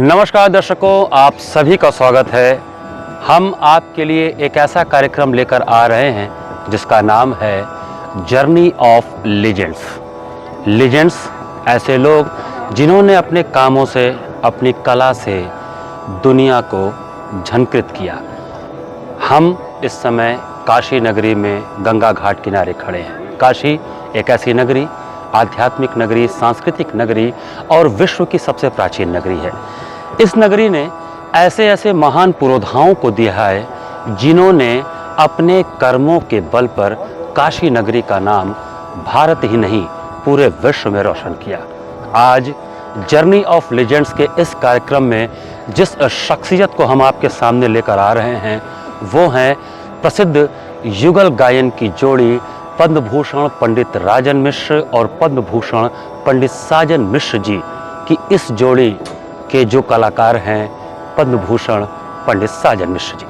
नमस्कार दर्शकों, आप सभी का स्वागत है। हम आपके लिए एक ऐसा कार्यक्रम लेकर आ रहे हैं जिसका नाम है जर्नी ऑफ लीजेंड्स। लीजेंड्स ऐसे लोग जिन्होंने अपने कामों से, अपनी कला से दुनिया को झंकृत किया। हम इस समय काशी नगरी में गंगा घाट किनारे खड़े हैं। काशी एक ऐसी नगरी, आध्यात्मिक नगरी, सांस्कृतिक नगरी और विश्व की सबसे प्राचीन नगरी है। इस नगरी ने ऐसे ऐसे महान पुरोधाओं को दिया है जिन्होंने अपने कर्मों के बल पर काशी नगरी का नाम भारत ही नहीं पूरे विश्व में रोशन किया। आज जर्नी ऑफ लीजेंड्स के इस कार्यक्रम में जिस शख्सियत को हम आपके सामने लेकर आ रहे हैं वो हैं प्रसिद्ध युगल गायन की जोड़ी पद्म भूषण पंडित राजन मिश्र और पद्म भूषण पंडित साजन मिश्र जी की इस जोड़ी के जो कलाकार हैं पद्म भूषण पंडित साजन मिश्र जी।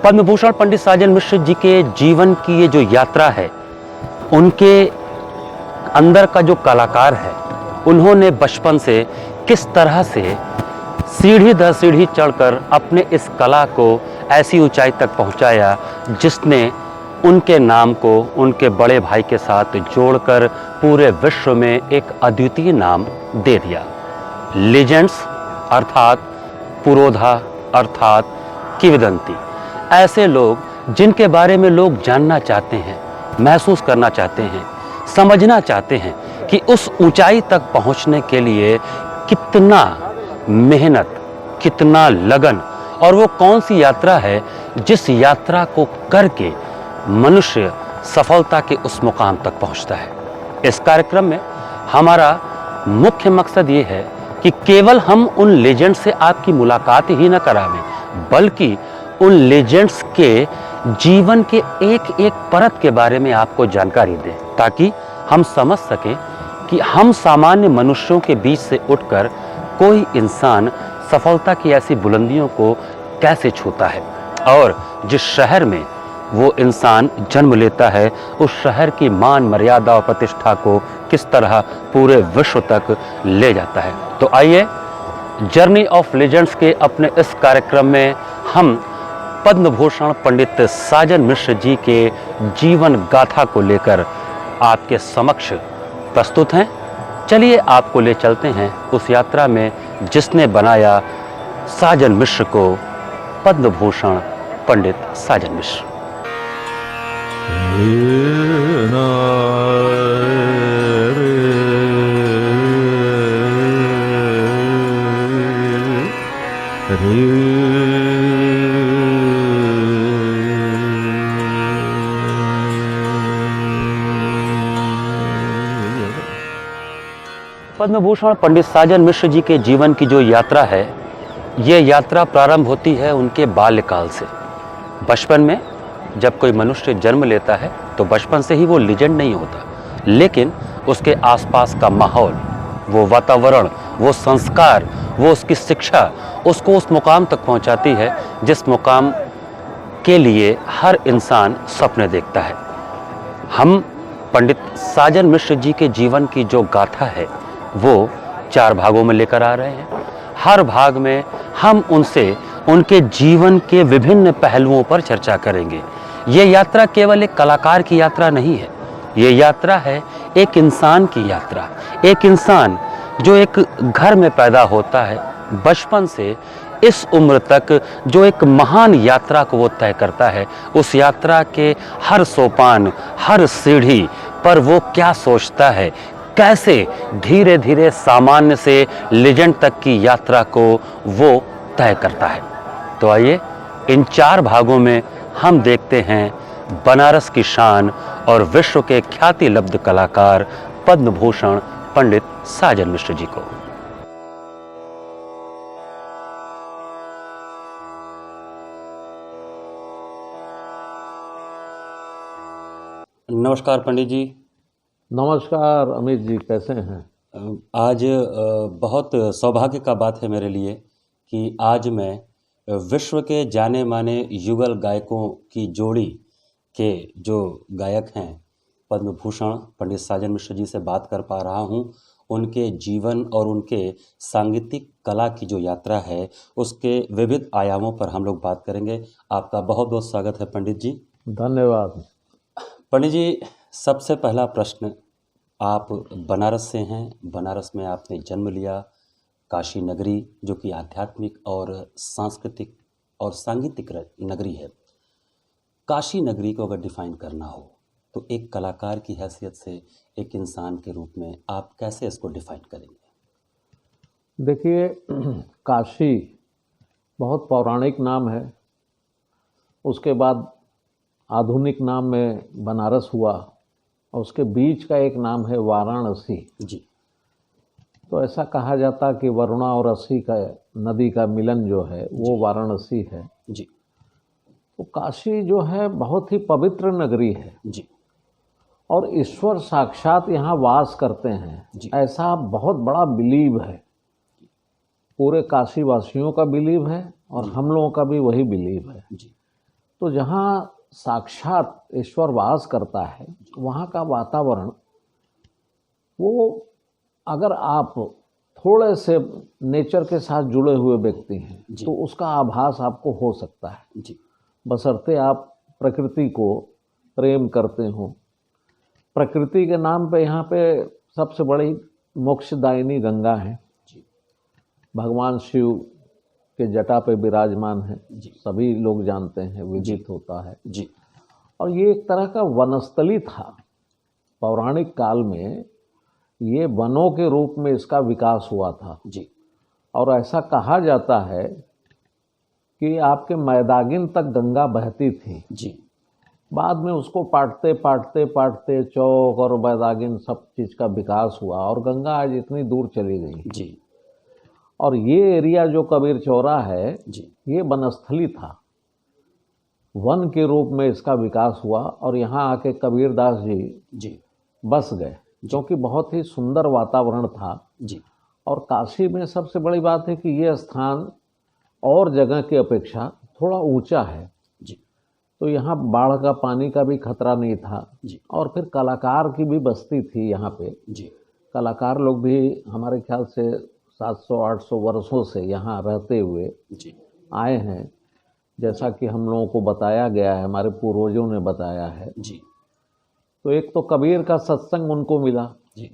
पद्म भूषण पंडित साजन मिश्र जी के जीवन की ये जो यात्रा है, उनके अंदर का जो कलाकार है, उन्होंने बचपन से किस तरह से सीढ़ी दर सीढ़ी चढ़कर अपने इस कला को ऐसी ऊंचाई तक पहुंचाया जिसने उनके नाम को उनके बड़े भाई के साथ जोड़कर पूरे विश्व में एक अद्वितीय नाम दे दिया। लीजेंड्स अर्थात पुरोधा अर्थात किंवदंती, ऐसे लोग जिनके बारे में लोग जानना चाहते हैं, महसूस करना चाहते हैं, समझना चाहते हैं कि उस ऊंचाई तक पहुंचने के लिए कितना मेहनत, कितना लगन और वो कौन सी यात्रा है जिस यात्रा को करके मनुष्य सफलता के उस मुकाम तक पहुंचता है। इस कार्यक्रम में हमारा मुख्य मकसद ये है कि केवल हम उन लेजेंड से आपकी मुलाकात ही न करावें, बल्कि उन लेजेंड्स के जीवन के एक एक परत के बारे में आपको जानकारी दें, ताकि हम समझ सकें कि हम सामान्य मनुष्यों के बीच से उठकर कोई इंसान सफलता की ऐसी बुलंदियों को कैसे छूता है और जिस शहर में वो इंसान जन्म लेता है उस शहर की मान मर्यादा और प्रतिष्ठा को किस तरह पूरे विश्व तक ले जाता है। तो आइए जर्नी ऑफ लीजेंड्स के अपने इस कार्यक्रम में हम पद्म भूषण पंडित साजन मिश्र जी के जीवन गाथा को लेकर आपके समक्ष प्रस्तुत हैं। चलिए आपको ले चलते हैं उस यात्रा में जिसने बनाया साजन मिश्र को पद्म भूषण पंडित साजन मिश्र। पद्म भूषण पंडित साजन मिश्र जी के जीवन की जो यात्रा है, ये यात्रा प्रारंभ होती है उनके बाल्यकाल से। बचपन में जब कोई मनुष्य जन्म लेता है तो बचपन से ही वो लीजेंड नहीं होता, लेकिन उसके आसपास का माहौल, वो वातावरण, वो संस्कार, वो उसकी शिक्षा उसको उस मुकाम तक पहुंचाती है जिस मुकाम के लिए हर इंसान सपने देखता है। हम पंडित साजन मिश्र जी के जीवन की जो गाथा है वो 4 भागों में लेकर आ रहे हैं। हर भाग में हम उनसे उनके जीवन के विभिन्न पहलुओं पर चर्चा करेंगे। ये यात्रा केवल एक कलाकार की यात्रा नहीं है, ये यात्रा है एक इंसान की यात्रा। एक इंसान जो एक घर में पैदा होता है, बचपन से इस उम्र तक जो एक महान यात्रा को वो तय करता है, उस यात्रा के हर सोपान, हर सीढ़ी पर वो क्या सोचता है, कैसे धीरे धीरे सामान्य से लेजेंड तक की यात्रा को वो तय करता है। तो आइए इन 4 भागों में हम देखते हैं बनारस की शान और विश्व के ख्याति लब्ध कलाकार पद्म भूषण पंडित साजन मिश्र जी को। नमस्कार पंडित जी। नमस्कार अमित जी, कैसे हैं? आज बहुत सौभाग्य का बात है मेरे लिए कि आज मैं विश्व के जाने माने युगल गायकों की जोड़ी के जो गायक हैं पद्म भूषण पंडित साजन मिश्र जी से बात कर पा रहा हूं। उनके जीवन और उनके सांगीतिक कला की जो यात्रा है उसके विविध आयामों पर हम लोग बात करेंगे। आपका बहुत बहुत स्वागत है पंडित जी। धन्यवाद। पंडित जी, सबसे पहला प्रश्न, आप बनारस से हैं, बनारस में आपने जन्म लिया, काशी नगरी जो कि आध्यात्मिक और सांस्कृतिक और सांगीतिक नगरी है। काशी नगरी को अगर डिफाइन करना हो तो एक कलाकार की हैसियत से, एक इंसान के रूप में आप कैसे इसको डिफाइन करेंगे? देखिए, काशी बहुत पौराणिक नाम है। उसके बाद आधुनिक नाम में बनारस हुआ और उसके बीच का एक नाम है वाराणसी जी। तो ऐसा कहा जाता कि वरुणा और अस्सी का नदी का मिलन जो है वो वाराणसी है जी। तो काशी जो है बहुत ही पवित्र नगरी है जी। और ईश्वर साक्षात यहाँ वास करते हैं, ऐसा बहुत बड़ा बिलीव है। पूरे काशी वासियों का बिलीव है और हम लोगों का भी वही बिलीव है। तो जहाँ साक्षात ईश्वर वास करता है वहाँ का वातावरण, वो अगर आप थोड़े से नेचर के साथ जुड़े हुए व्यक्ति हैं तो उसका आभास आपको हो सकता है जी। बशर्ते आप प्रकृति को प्रेम करते हो। प्रकृति के नाम पे यहाँ पे सबसे बड़ी मोक्षदायिनी गंगा है जी। भगवान शिव के जटा पे विराजमान है जी। सभी लोग जानते हैं, विदित होता है जी। और ये एक तरह का वनस्थली था। पौराणिक काल में ये वनों के रूप में इसका विकास हुआ था जी। और ऐसा कहा जाता है कि आपके मैदागिन तक गंगा बहती थी जी। बाद में उसको पाटते पाटते पाटते चौक और मैदागिन सब चीज़ का विकास हुआ और गंगा आज इतनी दूर चली गई जी। और ये एरिया जो कबीर चौरा है जी, ये वनस्थली था। वन के रूप में इसका विकास हुआ और यहाँ आके कबीरदास जी बस गए, क्योंकि बहुत ही सुंदर वातावरण था जी। और काशी में सबसे बड़ी बात है कि ये स्थान और जगह की अपेक्षा थोड़ा ऊंचा है जी। तो यहाँ बाढ़ का पानी का भी खतरा नहीं था जी। और फिर कलाकार की भी बस्ती थी यहाँ पे जी। कलाकार लोग भी हमारे ख्याल से 700-800 वर्षों से यहाँ रहते हुए जी आए हैं, जैसा कि हम लोगों को बताया गया है, हमारे पूर्वजों ने बताया है जी। तो एक तो कबीर का सत्संग उनको मिला जी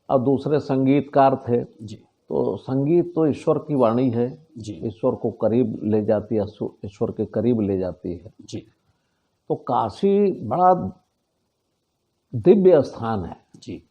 और दूसरे संगीतकार थे जी। तो संगीत तो ईश्वर की वाणी है जी, ईश्वर को करीब ले जाती है, ईश्वर के करीब ले जाती है जी। तो काशी बड़ा दिव्य स्थान है जी।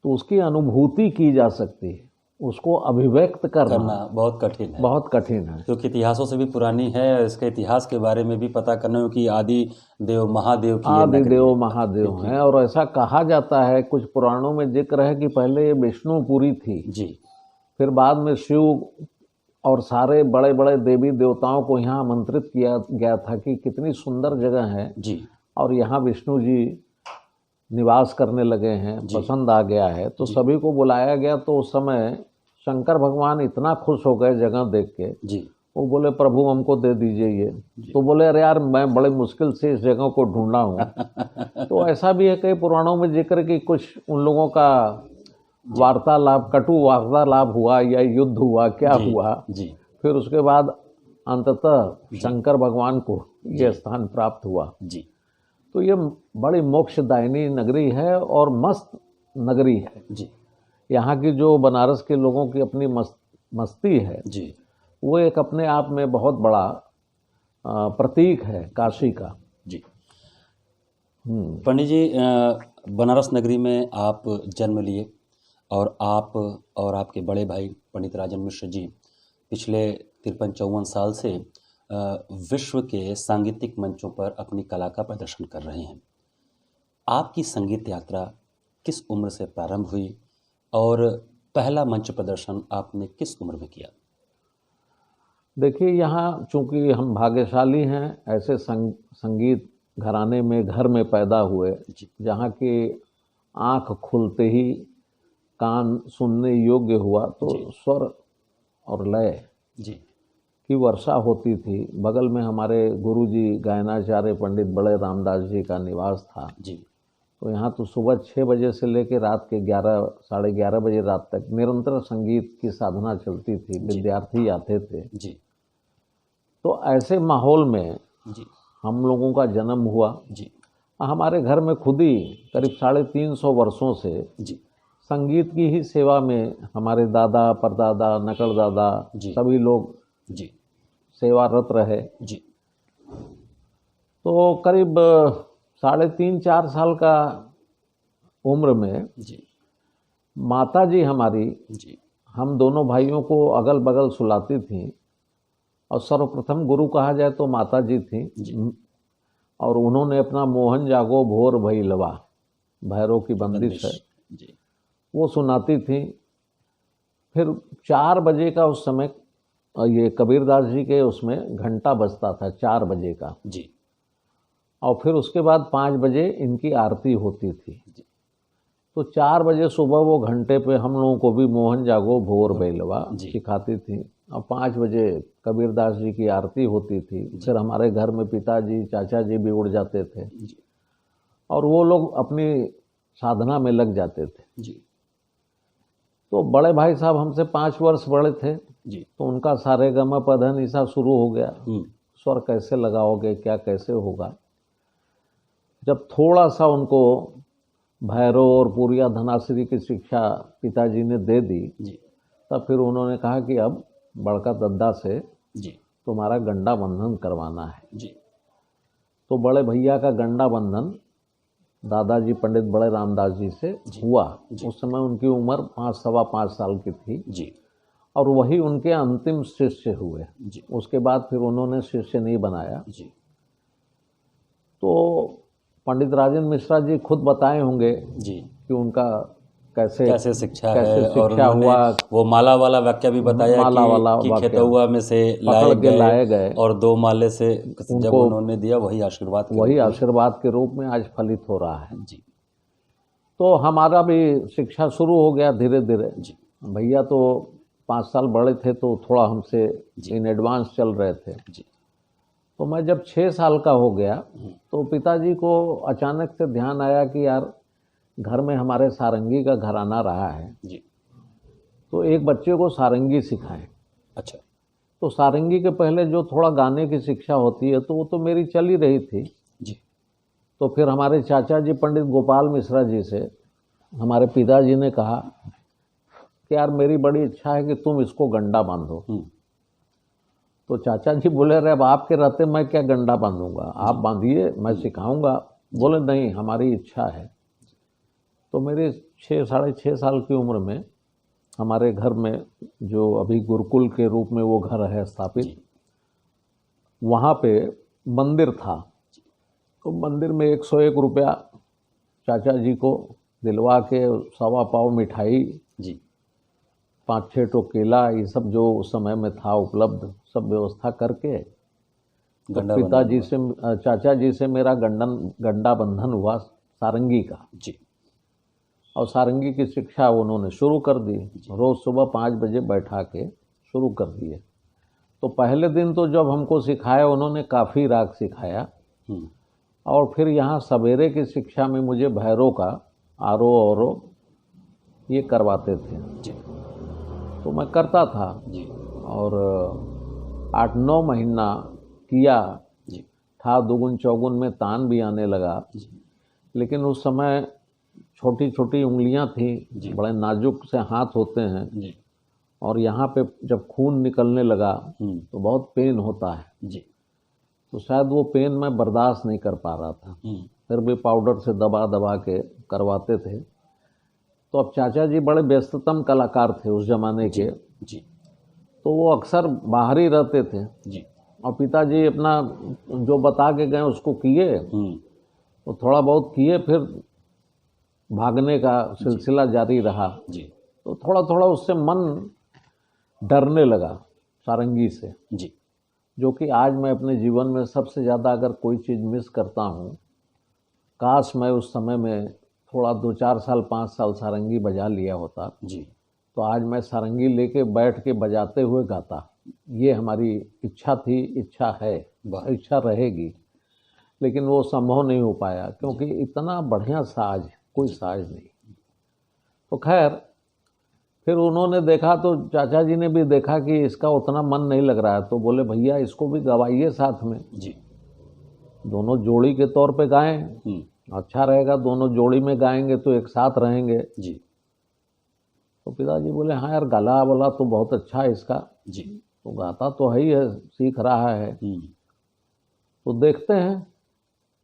तो उसकी अनुभूति की जा सकती है, उसको अभिव्यक्त करना बहुत कठिन है, बहुत कठिन है, क्योंकि इतिहासों से भी पुरानी है। इसके इतिहास के बारे में भी पता करना हो कि आदि देव महादेव की आदि देव महादेव हैं। और ऐसा कहा जाता है, कुछ पुराणों में जिक्र है कि पहले ये विष्णुपुरी थी जी। फिर बाद में शिव और सारे बड़े बड़े देवी देवताओं को यहाँ आमंत्रित किया गया था कि कितनी सुंदर जगह है जी, और यहाँ विष्णु जी निवास करने लगे हैं, पसंद आ गया है, तो सभी को बुलाया गया। तो उस समय शंकर भगवान इतना खुश हो गए जगह देख के जी। वो बोले प्रभु हमको दे दीजिए ये। तो बोले अरे यार मैं बड़े मुश्किल से इस जगह को ढूंढा हूँ। तो ऐसा भी है कई पुराणों में जिक्र कि कुछ उन लोगों का वार्तालाप, कटु वार्तालाप हुआ या युद्ध हुआ, क्या हुआ जी। फिर उसके बाद अंततः शंकर भगवान को ये स्थान प्राप्त हुआ जी। तो ये बड़ी मोक्षदायिनी नगरी है और मस्त नगरी है जी। यहाँ की जो बनारस के लोगों की अपनी मस्ती है जी, वो एक अपने आप में बहुत बड़ा प्रतीक है काशी का जी। पंडित जी, बनारस नगरी में आप जन्म लिए और आप और आपके बड़े भाई पंडित राजन मिश्र जी पिछले 53-54 साल से विश्व के सांगीतिक मंचों पर अपनी कला का प्रदर्शन कर रहे हैं। आपकी संगीत यात्रा किस उम्र से प्रारंभ हुई और पहला मंच प्रदर्शन आपने किस उम्र में किया? देखिए, यहाँ चूंकि हम भाग्यशाली हैं, ऐसे संगीत घराने में, घर में पैदा हुए, जी जहाँ की आँख खुलते ही कान सुनने योग्य हुआ, तो जी स्वर और लय जी की वर्षा होती थी। बगल में हमारे गुरुजी गायनाचार्य पंडित बड़े रामदास जी का निवास था। जी तो यहाँ तो सुबह 6 बजे से लेकर रात के 11 साढ़े 11 बजे रात तक निरंतर संगीत की साधना चलती थी, विद्यार्थी आते थे। जी तो ऐसे माहौल में जी हम लोगों का जन्म हुआ। जी हमारे घर में खुद ही करीब 350 वर्षों से जी संगीत की ही सेवा में हमारे दादा, परदादा, नकल दादा जी सभी लोग जी सेवारत रहे। जी तो करीब 3.5-4 साल का उम्र में जी माता जी हमारी जी हम दोनों भाइयों को अगल बगल सुलाती थीं, और सर्वप्रथम गुरु कहा जाए तो माता जी थीं। और उन्होंने अपना मोहन जागो भोर भइलवा, भैरव की बंदिश है, जी वो सुनाती थी। फिर 4 बजे का उस समय ये कबीरदास जी के उसमें घंटा बजता था 4 बजे का, जी और फिर उसके बाद 5 बजे इनकी आरती होती थी। तो 4 बजे सुबह वो घंटे पे हम लोगों को भी मोहन जागो भोर भइलवा सिखाती थी, और 5 बजे कबीरदास जी की आरती होती थी। फिर हमारे घर में पिताजी, चाचा जी भी उड़ जाते थे, और वो लोग अपनी साधना में लग जाते थे। जी तो बड़े भाई साहब हमसे 5 वर्ष बड़े थे, जी तो उनका सारेगम पध निसा शुरू हो गया। स्वर कैसे लगाओगे, क्या कैसे होगा। जब थोड़ा सा उनको भैरव और पूरिया धनाश्री की शिक्षा पिताजी ने दे दी, तब फिर उन्होंने कहा कि अब बड़का दद्दा से तुम्हारा गंडा बंधन करवाना है। तो बड़े भैया का गंडा बंधन दादाजी पंडित बड़े रामदास जी से हुआ। उस समय उनकी उम्र 5-5.25 साल की थी, और वही उनके अंतिम शिष्य हुए। उसके बाद फिर उन्होंने शिष्य नहीं बनाया। तो पंडित राजेंद्र मिश्रा जी खुद बताए होंगे कि उनका कैसे शिक्षा कैसे है, और शिक्षा हुआ। वो माला वाला वाक्य भी बताया माला वाला कि वाक्य खेतौआ में से पकड़ के लाए गए, और 2 माले से जब उन्होंने दिया, वही आशीर्वाद के रूप में आज फलित हो रहा है। तो हमारा भी शिक्षा शुरू हो गया धीरे धीरे। भैया तो 5 साल बड़े थे, तो थोड़ा हमसे इन एडवांस चल रहे थे। तो मैं जब 6 साल का हो गया, तो पिताजी को अचानक से ध्यान आया कि यार घर में हमारे सारंगी का घराना रहा है, तो एक बच्चे को सारंगी सिखाएं। अच्छा। तो सारंगी के पहले जो थोड़ा गाने की शिक्षा होती है, तो वो तो मेरी चल ही रही थी। तो फिर हमारे चाचा जी पंडित गोपाल मिश्रा जी से हमारे पिताजी ने कहा कि यार मेरी बड़ी इच्छा है कि तुम इसको गंडा बांधो। तो चाचा जी बोले, अरे अब आपके रहते मैं क्या गंडा बांधूंगा, आप बांधिए, मैं सिखाऊंगा। बोले नहीं, हमारी इच्छा है। तो मेरे 6-6.5 साल की उम्र में हमारे घर में, जो अभी गुरुकुल के रूप में वो घर है स्थापित, वहाँ पे मंदिर था। तो मंदिर में 101 रुपया चाचा जी को दिलवा के 1.25 पाव मिठाई, 5-6 टो केला, ये सब जो उस समय में था उपलब्ध, सब व्यवस्था करके तो पिताजी से, चाचा जी से मेरा गंडा बंधन हुआ सारंगी का। और सारंगी की शिक्षा उन्होंने शुरू कर दी। रोज़ सुबह 5 बजे बैठा के शुरू कर दिए। तो पहले दिन तो जब हमको सिखाया, उन्होंने काफ़ी राग सिखाया, और फिर यहाँ सवेरे की शिक्षा में मुझे भैरव का आरो औरो ये करवाते थे। तो मैं करता था, और 8-9 महीना किया। था दुगुन चौगुन में तान भी आने लगा। लेकिन उस समय छोटी छोटी उंगलियां थी, बड़े नाजुक से हाथ होते हैं, और यहाँ पे जब खून निकलने लगा तो बहुत पेन होता है। तो शायद वो पेन मैं बर्दाश्त नहीं कर पा रहा था। फिर भी पाउडर से दबा दबा के करवाते थे। तो अब चाचा जी बड़े व्यस्ततम कलाकार थे उस जमाने के। तो वो अक्सर बाहर ही रहते थे जी। और पिताजी अपना जो बता के गए उसको किए, तो थोड़ा बहुत किए, फिर भागने का सिलसिला जारी रहा। जी। तो थोड़ा थोड़ा उससे मन डरने लगा सारंगी से, जी। जो कि आज मैं अपने जीवन में सबसे ज़्यादा अगर कोई चीज़ मिस करता हूँ, काश मैं उस समय में थोड़ा 2-4 साल 5 साल सारंगी बजा लिया होता, जी। तो आज मैं सारंगी लेके बैठ के बजाते हुए गाता। ये हमारी इच्छा थी, इच्छा है, वाह। इच्छा रहेगी, लेकिन वो संभव नहीं हो पाया क्योंकि इतना बढ़िया साज कोई साज नहीं। तो खैर फिर उन्होंने देखा, तो चाचा जी ने भी देखा कि इसका उतना मन नहीं लग रहा है, तो बोले भैया इसको भी गवाइए साथ में, जी। दोनों जोड़ी के तौर पे गाएं, अच्छा रहेगा, दोनों जोड़ी में गाएंगे तो एक साथ रहेंगे। जी। तो पिताजी बोले हाँ यार, गला वाला तो बहुत अच्छा है इसका, जी। तो गाता तो है ही है, सीख रहा है, तो देखते हैं।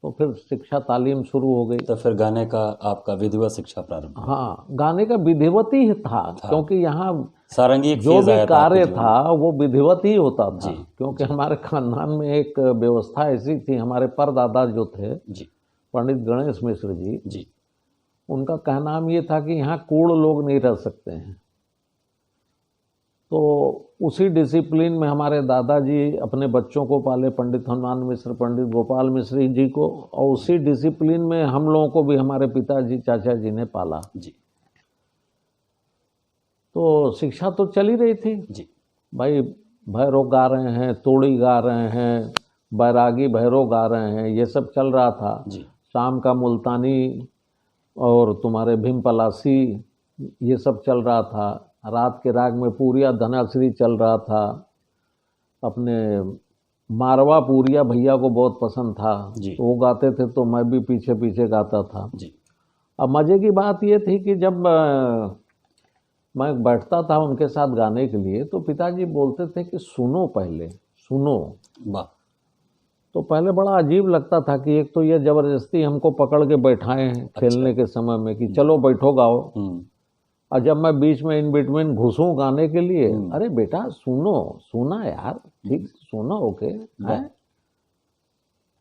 तो फिर शिक्षा तालीम शुरू हो गई। तो फिर गाने का आपका विधिवत शिक्षा प्रारंभ हुआ। हाँ, गाने का विधिवत ही था, क्योंकि यहाँ सारंगी एक जो फेज भी आया था कार्य आपके जीवन था वो विधिवत ही होता था। जी, क्योंकि हमारे खानदान में एक व्यवस्था ऐसी थी, हमारे परदादा जो थे में। जी। पंडित गणेश मिश्र जी, जी। उनका कहनाम ये था कि यहाँ कूड़ लोग नहीं रह सकते हैं। तो उसी डिसिप्लिन में हमारे दादाजी अपने बच्चों को पाले, पंडित हनुमान मिश्र, पंडित गोपाल मिश्र जी को, और उसी डिसिप्लिन में हम लोगों को भी हमारे पिताजी चाचा जी ने पाला। जी। तो शिक्षा तो चल ही रही थी जी। भाई, भैरव गा रहे हैं, तोड़ी गा रहे हैं, बैरागी भैरव गा रहे हैं, ये सब चल रहा था। जी। शाम का मुल्तानी और तुम्हारे भीम पलासी ये सब चल रहा था। रात के राग में पूरिया धनाश्री चल रहा था। अपने मारवा पूरिया भैया को बहुत पसंद था, जी। तो वो गाते थे तो मैं भी पीछे पीछे गाता था। जी। अब मज़े की बात ये थी कि जब मैं बैठता था उनके साथ गाने के लिए, तो पिताजी बोलते थे कि सुनो, पहले सुनो। वाह। तो पहले बड़ा अजीब लगता था कि एक तो ये ज़बरदस्ती हमको पकड़ के बैठाए हैं खेलने के समय में कि चलो बैठो गाओ, और जब मैं बीच में इन बिटवीन घुसूं गाने के लिए, अरे बेटा सुनो, सुना यार, ठीक सुनो, ओके है।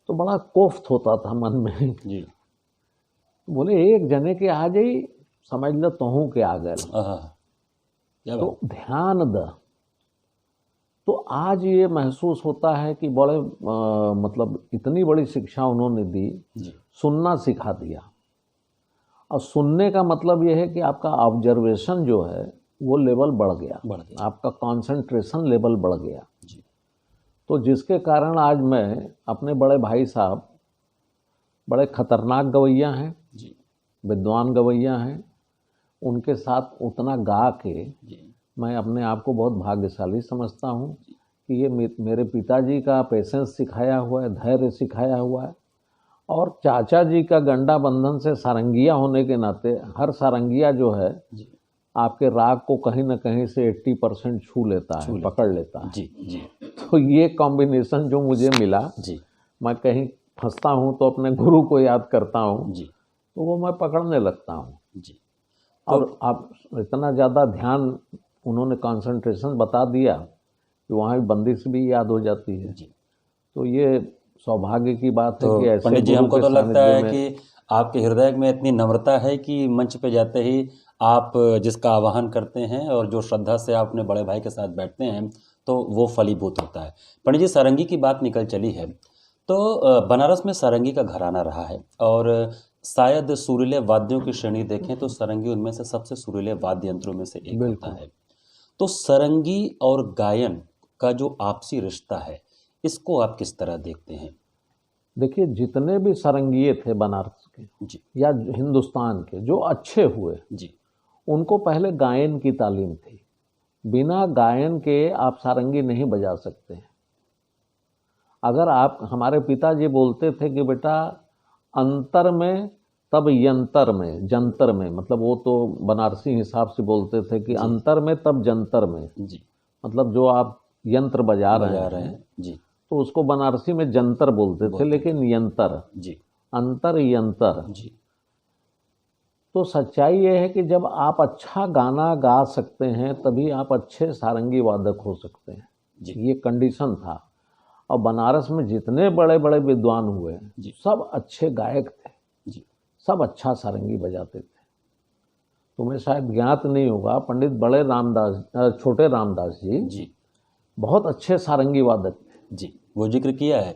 तो बड़ा कोफ्त होता था मन में। जी। बोले एक जने के आ जाई, समझ लो तहू के आ गए, तो ध्यान द। तो आज ये महसूस होता है कि बड़े मतलब इतनी बड़ी शिक्षा उन्होंने दी, सुनना सिखा दिया। और सुनने का मतलब ये है कि आपका ऑब्जर्वेशन जो है वो लेवल बढ़ गया, आपका कंसंट्रेशन लेवल बढ़ गया। जी। तो जिसके कारण आज मैं अपने बड़े भाई साहब बड़े खतरनाक गवैया हैं, विद्वान गवैया हैं, उनके साथ उतना गा के मैं अपने आप को बहुत भाग्यशाली समझता हूँ कि ये मेरे पिताजी का पेशेंस सिखाया हुआ है, धैर्य सिखाया हुआ है। और चाचा जी का गंडा बंधन से सारंगिया होने के नाते, हर सारंगिया जो है आपके राग को कहीं ना कहीं से 80% छू लेता है, पकड़ लेता है। जी। जी। तो ये कॉम्बिनेशन जो मुझे मिला, मैं कहीं फंसता हूँ तो अपने गुरु को याद करता हूँ, तो वो मैं पकड़ने लगता हूँ। और आप इतना ज़्यादा ध्यान, उन्होंने कंसंट्रेशन बता दिया कि वहाँ बंदिश भी याद हो जाती है। तो ये सौभाग्य की बात है कि ऐसे पंडित जी, हमको तो लगता है कि आपके हृदय में इतनी नम्रता है कि मंच पे जाते ही आप जिसका आवाहन करते हैं और जो श्रद्धा से आप अपने बड़े भाई के साथ बैठते हैं तो वो फलीभूत होता है। पंडित जी, सारंगी की बात निकल चली है, तो बनारस में सारंगी का घराना रहा है और शायद सुरीले वाद्यों की श्रेणी देखें तो सारंगी उनमें से सबसे सुरीले वाद्य यंत्रों में से एक होता है। तो सारंगी और गायन का जो आपसी रिश्ता है, इसको आप किस तरह देखते हैं? देखिए, जितने भी सारंगिये थे बनारस के या हिंदुस्तान के जो अच्छे हुए, उनको पहले गायन की तालीम थी। बिना गायन के आप सारंगी नहीं बजा सकते। अगर आप, हमारे पिताजी बोलते थे कि बेटा अंतर में तब यंतर में, जंतर में, मतलब वो तो बनारसी हिसाब से बोलते थे कि अंतर में तब जंतर में, मतलब जो आप यंत्र बजा रहे हैं तो उसको बनारसी में जंतर बोलते थे, लेकिन यंतर, अंतर यंतर। तो सच्चाई ये है कि जब आप अच्छा गाना गा सकते हैं तभी आप अच्छे सारंगी वादक हो सकते हैं। जी। ये कंडीशन था। और बनारस में जितने बड़े बड़े विद्वान हुए जी। सब अच्छे गायक थे, जी। सब अच्छा सारंगी बजाते थे। तुम्हें शायद ज्ञात नहीं होगा, पंडित बड़े रामदास छोटे रामदास जी जी। बहुत अच्छे सारंगी वादक थे। जी, वो जिक्र किया है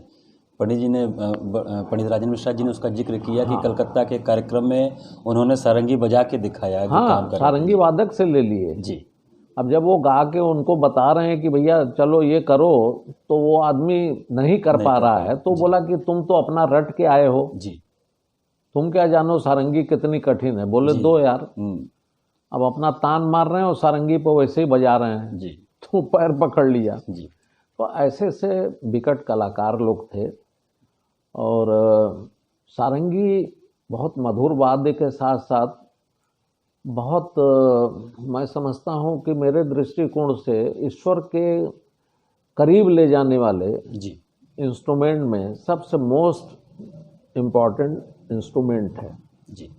पंडित जी ने, पंडित राजेंद्र मिश्रा जी ने उसका जिक्र किया कि कलकत्ता के कार्यक्रम में उन्होंने सारंगी बजा के दिखाया जो काम हाँ, कर सारंगी वादक से ले लिए। जी। अब जब वो गा के उनको बता रहे हैं कि भैया चलो ये करो, तो वो आदमी नहीं कर पा रहा है, तो बोला कि तुम तो अपना रट के आए हो, जी। तुम क्या जानो सारंगी कितनी कठिन है। बोले दो यार, अब अपना तान मार रहे हैं और सारंगी पे वैसे ही बजा रहे हैं जी। तो पैर पकड़ लिया। जी। तो ऐसे से विकट कलाकार लोग थे। और सारंगी बहुत मधुर वाद्य के साथ साथ बहुत मैं समझता हूँ कि मेरे दृष्टिकोण से ईश्वर के करीब ले जाने वाले जी। इंस्ट्रूमेंट में सबसे मोस्ट इम्पॉर्टेंट इंस्ट्रूमेंट है। जी।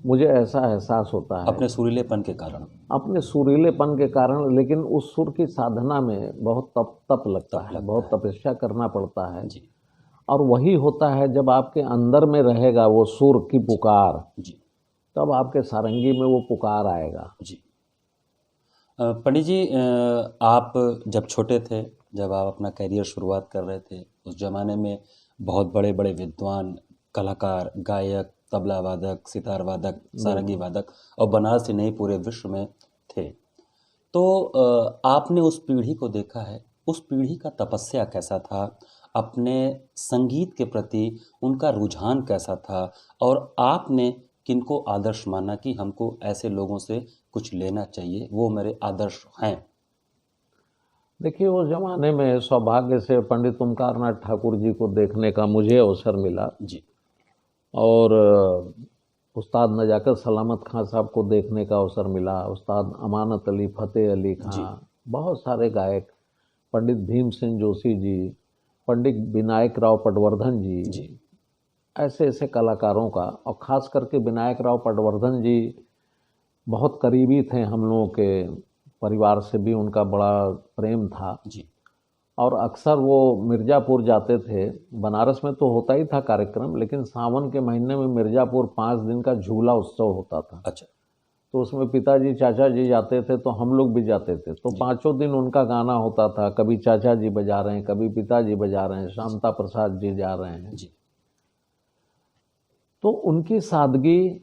मुझे ऐसा एहसास होता है अपने सुरीलेपन के कारण, अपने सुरीलेपन के कारण, लेकिन उस सुर की साधना में बहुत तप लगता है, बहुत तपस्या करना पड़ता है। जी। और वही होता है जब आपके अंदर में रहेगा वो सुर की पुकार, जी। तब आपके सारंगी में वो पुकार आएगा। जी। पंडित जी, आप जब छोटे थे, जब आप अपना करियर शुरुआत कर रहे थे, उस जमाने में बहुत बड़े बड़े विद्वान, कलाकार, गायक, तबला वादक, सितार वादक, सारंगी वादक और बनारस ही नहीं पूरे विश्व में थे। तो आपने उस पीढ़ी को देखा है, उस पीढ़ी का तपस्या कैसा था, अपने संगीत के प्रति उनका रुझान कैसा था, और आपने किनको आदर्श माना कि हमको ऐसे लोगों से कुछ लेना चाहिए, वो मेरे आदर्श हैं? देखिए, उस जमाने में सौभाग्य से पंडित ओमकारनाथ ठाकुर जी को देखने का मुझे अवसर मिला। जी। और उस्ताद नजाकत सलामत खां साहब को देखने का अवसर मिला, उस्ताद अमानत अली, फतेह अली खां, बहुत सारे गायक, पंडित भीम सिंह जोशी जी, पंडित विनायक राव पटवर्धन जी, ऐसे ऐसे कलाकारों का। और ख़ास करके विनायक राव पटवर्धन जी बहुत करीबी थे हम लोगों के, परिवार से भी उनका बड़ा प्रेम था। जी। और अक्सर वो मिर्ज़ापुर जाते थे। बनारस में तो होता ही था कार्यक्रम, लेकिन सावन के महीने में मिर्ज़ापुर 5 दिन का झूला उत्सव होता था। अच्छा। तो उसमें पिताजी चाचा जी जाते थे, तो हम लोग भी जाते थे। तो 5 दिन उनका गाना होता था, कभी चाचा जी बजा रहे हैं, कभी पिताजी बजा रहे हैं, शांता प्रसाद जी जा रहे हैं। जी। तो उनकी सादगी,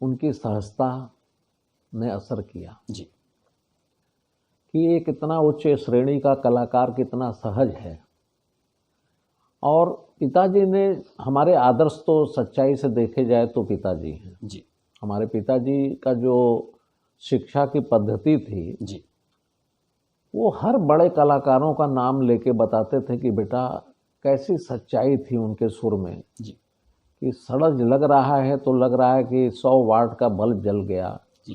उनकी सहजता ने असर किया जी। कि एक इतना उच्च श्रेणी का कलाकार कितना सहज है। और पिताजी ने, हमारे आदर्श तो सच्चाई से देखे जाए तो पिताजी हैं। जी। हमारे पिताजी का जो शिक्षा की पद्धति थी, जी। वो हर बड़े कलाकारों का नाम लेके बताते थे कि बेटा कैसी सच्चाई थी उनके सुर में। जी। कि सड़ज लग रहा है तो लग रहा है कि 100 वाट का बल्ब जल गया। जी।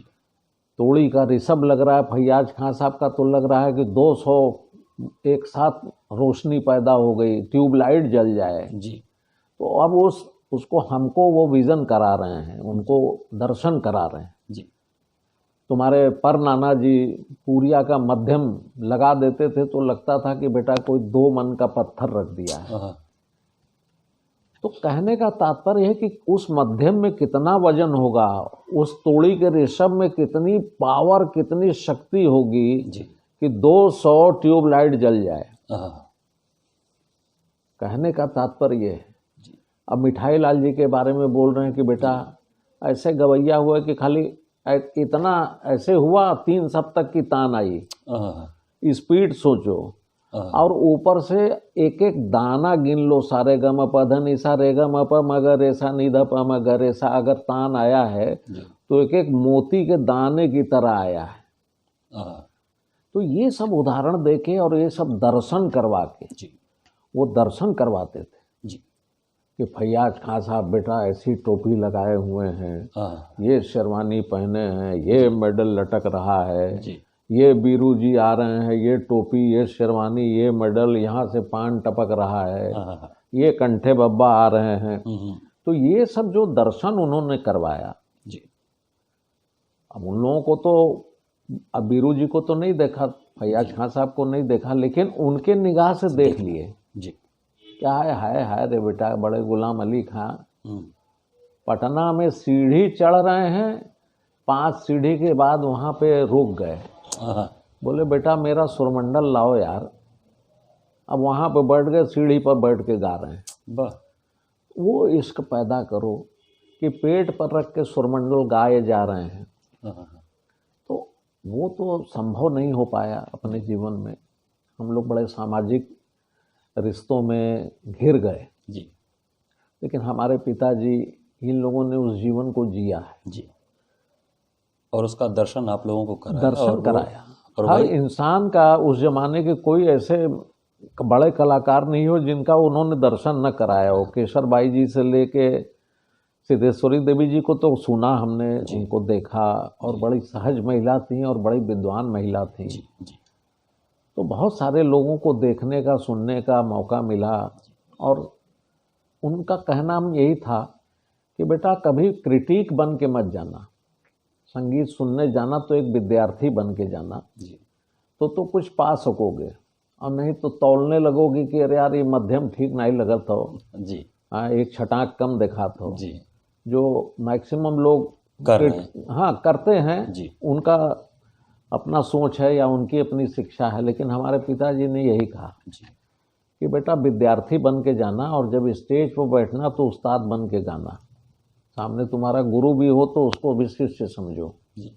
तोड़ी का रिसब लग रहा है फैयाज खां साहब का, तो लग रहा है कि 200 एक साथ रोशनी पैदा हो गई, ट्यूबलाइट जल जाए। जी। तो अब उसको हमको वो विज़न करा रहे हैं, उनको दर्शन करा रहे हैं। जी। तुम्हारे पर नाना जी पूरिया का मध्यम लगा देते थे तो लगता था कि बेटा कोई 2 मन का पत्थर रख दिया है। तो कहने का तात्पर्य है कि उस मध्यम में कितना वजन होगा, उस तोड़ी के ऋषभ में कितनी पावर, कितनी शक्ति होगी कि 200 ट्यूबलाइट जल जाए। कहने का तात्पर्य है। अब मिठाई लाल जी के बारे में बोल रहे हैं कि बेटा ऐसे गवैया हुआ कि खाली इतना ऐसे हुआ, 3 सप्तक की तान आई, स्पीड सोचो। और ऊपर से एक एक दाना गिन लो, सारे गम प ध नि सा रे ग म प म ग रे सा नि ध प म ग रे सा, अगर तान आया है तो एक एक मोती के दाने की तरह आया है। तो ये सब उदाहरण देके और ये सब दर्शन करवा के वो दर्शन करवाते थे कि फैयाज खां साहब बेटा ऐसी टोपी लगाए हुए हैं, ये शेरवानी पहने हैं, ये मेडल लटक रहा है, ये बीरू जी आ रहे हैं, ये टोपी, ये शेरवानी, ये मेडल, यहाँ से पान टपक रहा है, ये कंठे बब्बा आ रहे हैं। तो ये सब जो दर्शन उन्होंने करवाया, अब उन लोगों को तो, अब बीरू जी को तो नहीं देखा, फैयाज खां साहब को नहीं देखा, लेकिन उनके निगाह से देख लिए। जी। क्या है, हाय रे बेटा, बड़े गुलाम अली खां हम्म, पटना में सीढ़ी चढ़ रहे हैं, 5 सीढ़ी के बाद वहाँ पे रुक गए। हाँ, बोले बेटा मेरा सुरमंडल लाओ यार। अब वहाँ पे बैठ गए, सीढ़ी पर बैठ के गा रहे हैं। वाह। वो इश्क पैदा करो कि पेट पर रख के सुरमंडल गाए जा रहे हैं, हाँ, हाँ, तो वो तो संभव नहीं हो पाया अपने जीवन में। हम लोग बड़े सामाजिक रिश्तों में घिर गए, जी। लेकिन हमारे पिताजी, इन लोगों ने उस जीवन को जिया है, जी। और उसका दर्शन आप लोगों को कराया, दर्शन कराया। और हर वही इंसान का, उस जमाने के कोई ऐसे बड़े कलाकार नहीं हो जिनका उन्होंने दर्शन न कराया हो। केसर बाई जी से लेके सिद्धेश्वरी देवी जी को तो सुना हमने, उनको देखा, और बड़ी सहज महिला थी और बड़ी विद्वान महिला थी। जी। जी। तो बहुत सारे लोगों को देखने का, सुनने का मौका मिला, और उनका कहना यही था कि बेटा कभी क्रिटिक बन के मत जाना, संगीत सुनने जाना तो एक विद्यार्थी बन के जाना, जी। तो कुछ पा सकोगे, और नहीं तो तौलने लगोगे कि अरे यार ये मध्यम ठीक नहीं लगा था, जी। हाँ एक छटाक कम देखा था, जी। जो मैक्सिमम लोग कर रहे हैं। हाँ करते हैं। जी। उनका अपना सोच है या उनकी अपनी शिक्षा है, लेकिन हमारे पिताजी ने यही कहा जी। कि बेटा विद्यार्थी बन के जाना, और जब स्टेज पर बैठना तो उस्ताद बन के गाना। सामने तुम्हारा गुरु भी हो तो उसको भी शिष्य समझो, जी।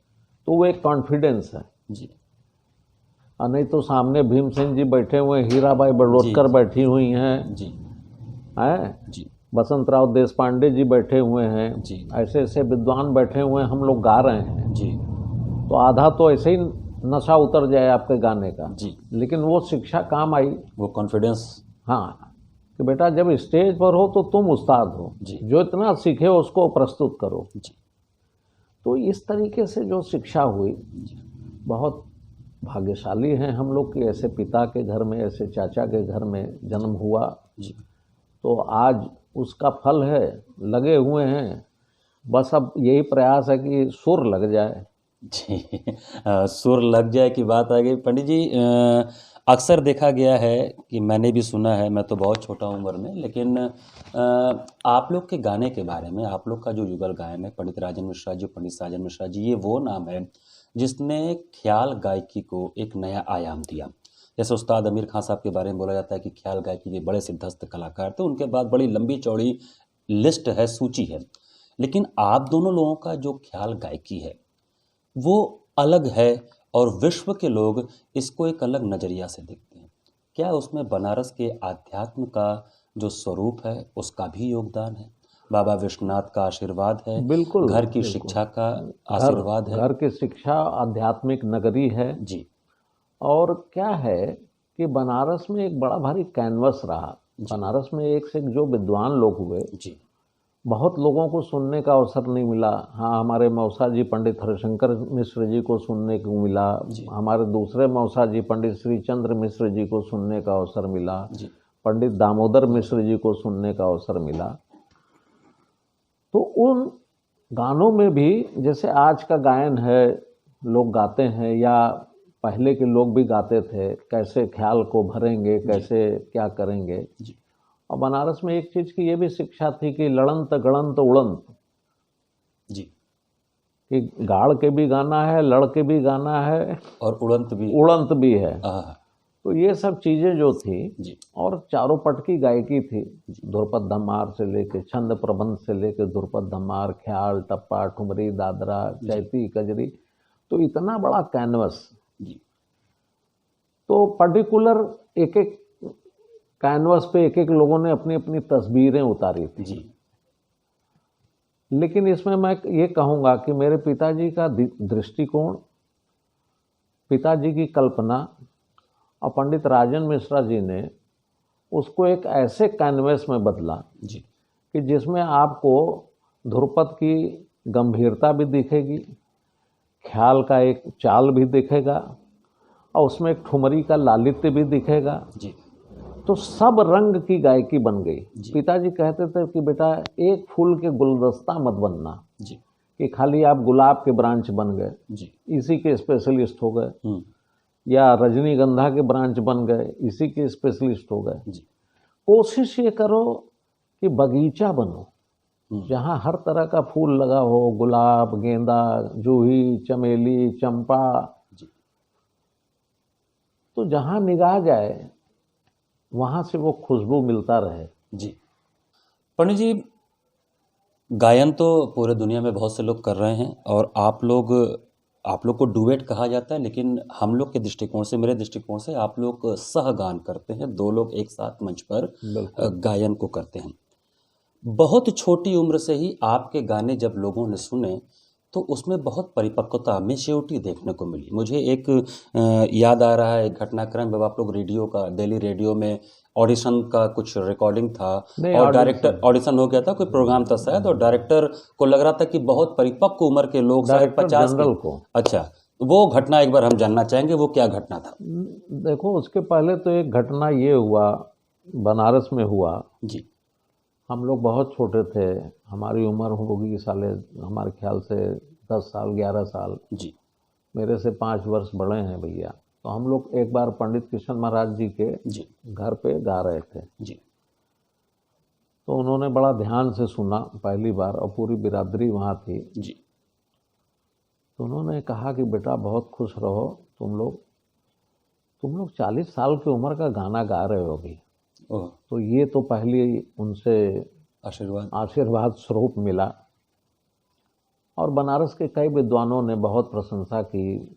तो वो एक कॉन्फिडेंस है। जी। और नहीं तो सामने भीमसेन जी बैठे हुए, हीराबाई बड़ोत्कर बैठी हुई हैं, जी। हैं, जी। बसंतराव देशपांडे जी बैठे हुए हैं, जी। ऐसे ऐसे विद्वान बैठे हुए हैं, हम लोग गा रहे हैं, जी। तो आधा तो ऐसे ही नशा उतर जाए आपके गाने का। जी। लेकिन वो शिक्षा काम आई, वो कॉन्फिडेंस। हाँ, कि बेटा जब स्टेज पर हो तो तुम उस्ताद हो, जी। जो इतना सीखे हो उसको प्रस्तुत करो। जी। तो इस तरीके से जो शिक्षा हुई, बहुत भाग्यशाली हैं हम लोग कि ऐसे पिता के घर में, ऐसे चाचा के घर में जन्म हुआ। जी। तो आज उसका फल है, लगे हुए हैं। बस अब यही प्रयास है कि सुर लग जाए। जी। सुर लग जाए की बात आ गई पंडित जी। अक्सर देखा गया है कि मैंने भी सुना है, मैं तो बहुत छोटा उम्र में, लेकिन आप लोग के गाने के बारे में, आप लोग का जो युगल गायन है, पंडित राजन मिश्रा जी, पंडित साजन मिश्रा जी, ये वो नाम है जिसने ख्याल गायकी को एक नया आयाम दिया। जैसे उस्ताद अमीर खां साहब के बारे में बोला जाता है कि ख्याल गायकी के बड़े सिद्धस्त कलाकार थे, उनके बाद बड़ी लंबी चौड़ी लिस्ट है, सूची है, लेकिन आप दोनों लोगों का जो ख्याल गायकी है वो अलग है, और विश्व के लोग इसको एक अलग नज़रिया से देखते हैं। क्या उसमें बनारस के आध्यात्म का जो स्वरूप है उसका भी योगदान है? बाबा विश्वनाथ का आशीर्वाद है? बिल्कुल, घर की बिल्कुल। शिक्षा का आशीर्वाद है? घर की शिक्षा आध्यात्मिक नगरी है। जी। और क्या है कि बनारस में एक बड़ा भारी कैनवस रहा। बनारस में एक से एक जो विद्वान लोग हुए, जी। बहुत लोगों को सुनने का अवसर नहीं मिला। हाँ, हमारे मौसा जी पंडित हरिशंकर मिश्र जी को सुनने को मिला, हमारे दूसरे मौसा जी पंडित श्री चंद्र मिश्र जी को सुनने का अवसर मिला, पंडित दामोदर मिश्र जी को सुनने का अवसर मिला। तो उन गानों में भी, जैसे आज का गायन है, लोग गाते हैं, या पहले के लोग भी गाते थे, कैसे ख्याल को भरेंगे, कैसे क्या करेंगे। और बनारस में एक चीज़ की ये भी शिक्षा थी कि लड़ंत गड़ंत उड़ंत, जी, कि गाड़ के भी गाना है, लड़ के भी गाना है, और उड़ंत भी है। तो ये सब चीज़ें जो थी जी। और चारों पट की गायकी थी, ध्रुपद धमार से लेके छंद प्रबंध से लेके ध्रुपद धमार, ख्याल, टप्पा, ठुमरी, दादरा, चैती, कजरी, तो इतना बड़ा कैनवस। तो पर्टिकुलर एक एक कैनवस पे एक एक लोगों ने अपनी अपनी तस्वीरें उतारी थी जी। लेकिन इसमें मैं ये कहूँगा कि मेरे पिताजी का दृष्टिकोण, पिताजी की कल्पना, और पंडित राजन मिश्रा जी ने उसको एक ऐसे कैनवस में बदला जी कि जिसमें आपको ध्रुपद की गंभीरता भी दिखेगी, ख्याल का एक चाल भी दिखेगा, और उसमें एक ठुमरी का लालित्य भी दिखेगा जी। तो सब रंग की गायकी बन गई। पिताजी कहते थे कि बेटा एक फूल के गुलदस्ता मत बनना, जी, कि खाली आप गुलाब के ब्रांच बन गए, जी। इसी के स्पेशलिस्ट हो गए, या रजनीगंधा के ब्रांच बन गए, इसी के स्पेशलिस्ट हो गए। जी। कोशिश ये करो कि बगीचा बनो, जहाँ हर तरह का फूल लगा हो, गुलाब, गेंदा, जूही, चमेली, चंपा, जी। तो जहाँ निगाह जाए वहाँ से वो खुशबू मिलता रहे। जी। पंडित जी, गायन तो पूरे दुनिया में बहुत से लोग कर रहे हैं और आप लोग को डुएट कहा जाता है, लेकिन हम लोग के दृष्टिकोण से, मेरे दृष्टिकोण से, आप लोग सहगान करते हैं, दो लोग एक साथ मंच पर गायन को करते हैं। बहुत छोटी उम्र से ही आपके गाने जब लोगों ने सुने तो उसमें बहुत परिपक्वता, मैच्योरिटी देखने को मिली। मुझे एक याद आ रहा है एक घटनाक्रम, जब आप लोग रेडियो का, दिल्ली रेडियो में ऑडिशन का कुछ रिकॉर्डिंग था और डायरेक्टर, ऑडिशन हो गया था, कोई प्रोग्राम था शायद, और डायरेक्टर को लग रहा था कि बहुत परिपक्व उम्र के लोग, शायद 50 जनरल को। अच्छा, वो घटना एक बार हम जानना चाहेंगे, वो क्या घटना था? देखो, उसके पहले तो एक घटना ये हुआ, बनारस में हुआ जी। हम लोग बहुत छोटे थे, हमारी उम्र होगी साले, हमारे ख्याल से 10 साल 11 साल। जी। मेरे से 5 वर्ष बड़े हैं भैया। तो हम लोग एक बार पंडित किशन महाराज जी के जी। घर पे गा रहे थे। जी। तो उन्होंने बड़ा ध्यान से सुना पहली बार, और पूरी बिरादरी वहाँ थी। जी। तो उन्होंने कहा कि बेटा बहुत खुश रहो, तुम लोग 40 साल की उम्र का गाना गा रहे हो अभी। तो ये तो पहले उनसे आशीर्वाद स्वरूप मिला। और बनारस के कई विद्वानों ने बहुत प्रशंसा की।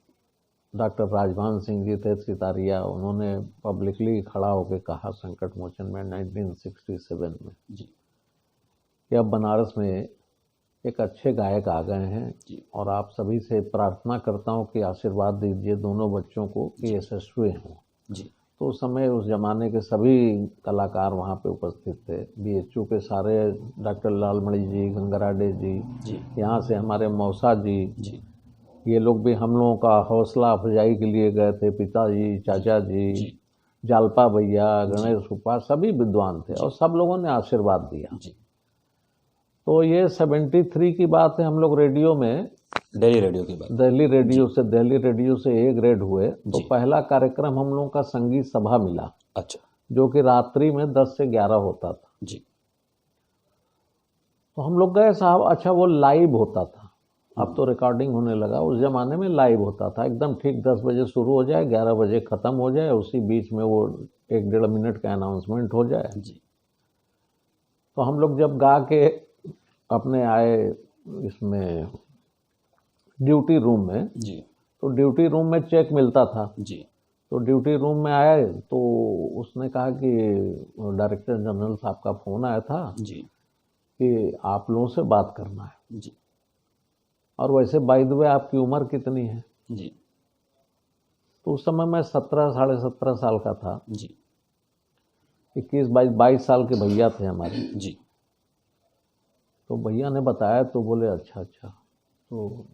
डॉक्टर राजभान सिंह जी थे सितारिया, उन्होंने पब्लिकली खड़ा होकर कहा संकट मोचन में 1967 में जी। कि अब बनारस में एक अच्छे गायक आ गए हैं जी। और आप सभी से प्रार्थना करता हूँ कि आशीर्वाद दीजिए दोनों बच्चों को कि यशस्वी हों। जी। तो उस समय उस जमाने के सभी कलाकार वहाँ पे उपस्थित थे। बीएचयू के सारे, डॉक्टर लालमणि जी, गंगराडे जी, यहाँ से हमारे मौसा जी, ये लोग भी हम लोगों का हौसला अफजाई के लिए गए थे। पिताजी, चाचा जी, जालपा भैया, गणेश उपा, सभी विद्वान थे और सब लोगों ने आशीर्वाद दिया। तो ये 73 की बात है। हम लोग रेडियो में, दिल्ली रेडियो से ए ग्रेड हुए। तो पहला कार्यक्रम हम लोगों का संगीत सभा मिला। अच्छा। जो कि रात्रि में 10 से 11 होता था जी। तो हम लोग गए साहब। अच्छा, वो लाइव होता था, अब तो रिकॉर्डिंग होने लगा, उस जमाने में लाइव होता था एकदम ठीक। 10 बजे शुरू हो जाए, 11 बजे खत्म हो जाए, उसी बीच में वो 1-1.5 मिनट का अनाउंसमेंट हो जाए जी। तो हम लोग जब गा के अपने आए इसमें ड्यूटी रूम में जी, तो ड्यूटी रूम में चेक मिलता था जी। तो ड्यूटी रूम में आए तो उसने कहा कि डायरेक्टर जनरल साहब का फ़ोन आया था जी कि आप लोगों से बात करना है जी। और वैसे बाय द वे आपकी उम्र कितनी है जी? तो उस समय मैं 17 साढ़े 17 साल का था जी। 21-22 साल के भैया थे हमारे जी। तो भैया ने बताया तो बोले अच्छा। तो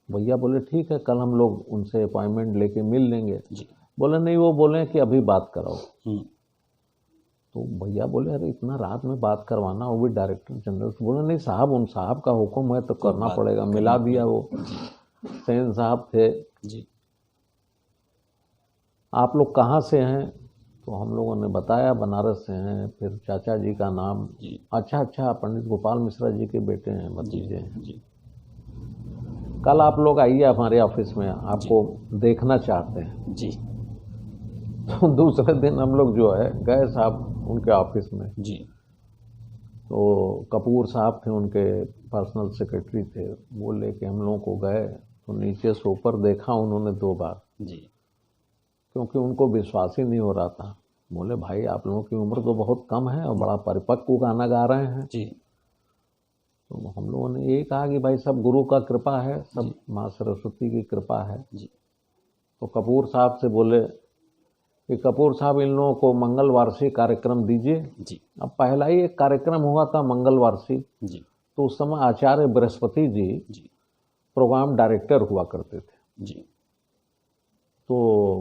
भैया बोले ठीक है, कल हम लोग उनसे अपॉइंटमेंट लेके मिल लेंगे जी। बोले नहीं, वो बोले कि अभी बात कराओ। तो भैया बोले अरे इतना रात में बात करवाना, वो भी डायरेक्टर जनरल से। बोले नहीं साहब, उन साहब का हुक्म है तो करना पड़ेगा। मिला दिया। वो सेन साहब थे जी। आप लोग कहाँ से हैं? तो हम लोगों ने बताया बनारस से हैं। फिर चाचा जी का नाम जी। अच्छा, पंडित गोपाल मिश्रा जी के बेटे हैं, भतीजे हैं जी। कल आप लोग आइए हमारे ऑफिस में, आपको देखना चाहते हैं जी। तो दूसरे दिन हम लोग जो है गए साहब उनके ऑफिस में जी। तो कपूर साहब थे, उनके पर्सनल सेक्रेटरी थे। वो लेके हम लोगों को गए तो नीचे से ऊपर देखा उन्होंने 2 बार जी, क्योंकि उनको विश्वास ही नहीं हो रहा था। बोले भाई आप लोगों की उम्र तो बहुत कम है और बड़ा परिपक्व गाना गा रहे हैं जी। तो हम लोगों ने यही कहा कि भाई सब गुरु का कृपा है, सब माँ सरस्वती की कृपा है जी। तो कपूर साहब से बोले कि कपूर साहब इन लोगों को मंगल वार्षिक कार्यक्रम दीजिए जी। अब पहला ही एक कार्यक्रम हुआ था मंगल वार्षिक जी। तो उस समय आचार्य बृहस्पति जी प्रोग्राम डायरेक्टर हुआ करते थे जी। तो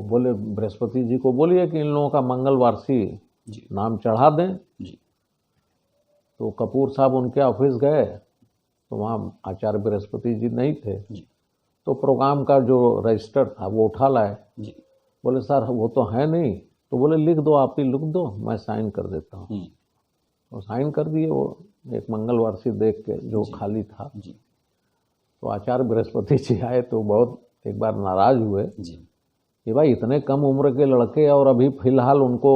बोले बृहस्पति जी को बोलिए कि इन लोगों का मंगल वार्षिक नाम चढ़ा दें जी। तो कपूर साहब उनके ऑफिस गए तो वहाँ आचार्य बृहस्पति जी नहीं थे। जी तो प्रोग्राम का जो रजिस्टर था वो उठा लाए। जी। बोले सर वो तो है नहीं। तो बोले लिख दो, आप ही लिख दो, मैं साइन कर देता हूँ। तो साइन कर दिए वो, एक मंगलवार देख के जो खाली था। जी तो आचार्य बृहस्पति जी आए तो बहुत एक बार नाराज हुए जी कि भाई इतने कम उम्र के लड़के और अभी फिलहाल उनको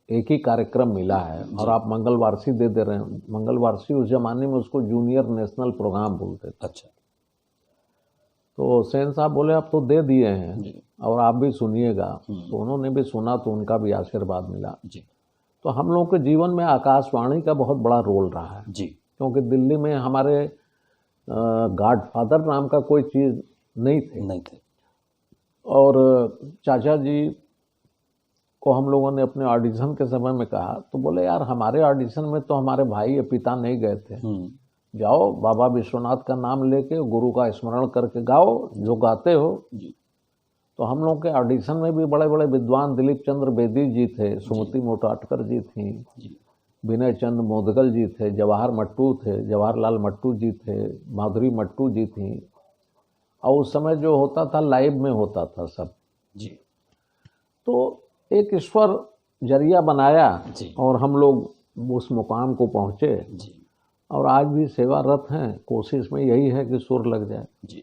एक ही कार्यक्रम मिला है और आप मंगलवारसी दे रहे हैं। मंगलवारसी उस जमाने में उसको जूनियर नेशनल प्रोग्राम बोलते थे। अच्छा। तो सेन साहब बोले आप तो दे दिए हैं जी और आप भी सुनिएगा। तो उन्होंने भी सुना तो उनका भी आशीर्वाद मिला। जी तो हम लोगों के जीवन में आकाशवाणी का बहुत बड़ा रोल रहा है, जी क्योंकि दिल्ली में हमारे गॉडफादर नाम का कोई चीज़ नहीं थे। नहीं थे। और चाचा जी को हम लोगों ने अपने ऑडिशन के समय में कहा तो बोले यार हमारे ऑडिशन में तो हमारे भाई या पिता नहीं गए थे, जाओ बाबा विश्वनाथ का नाम लेके गुरु का स्मरण करके गाओ जो गाते हो। जी तो हम लोग के ऑडिशन में भी बड़े बड़े विद्वान दिलीप चंद्र बेदी जी थे, सुमति मोटाटकर जी थी, जी विनय चंद मोदगल जी थे, जवाहर मट्टू थे, जवाहरलाल मट्टू जी थे, माधुरी मट्टू जी थी। और उस समय जो होता था लाइव में होता था सब। जी तो एक ईश्वर जरिया बनाया जी और हम लोग उस मुकाम को पहुँचे जी और आज भी सेवारत हैं। कोशिश में यही है कि सुर लग जाए। जी।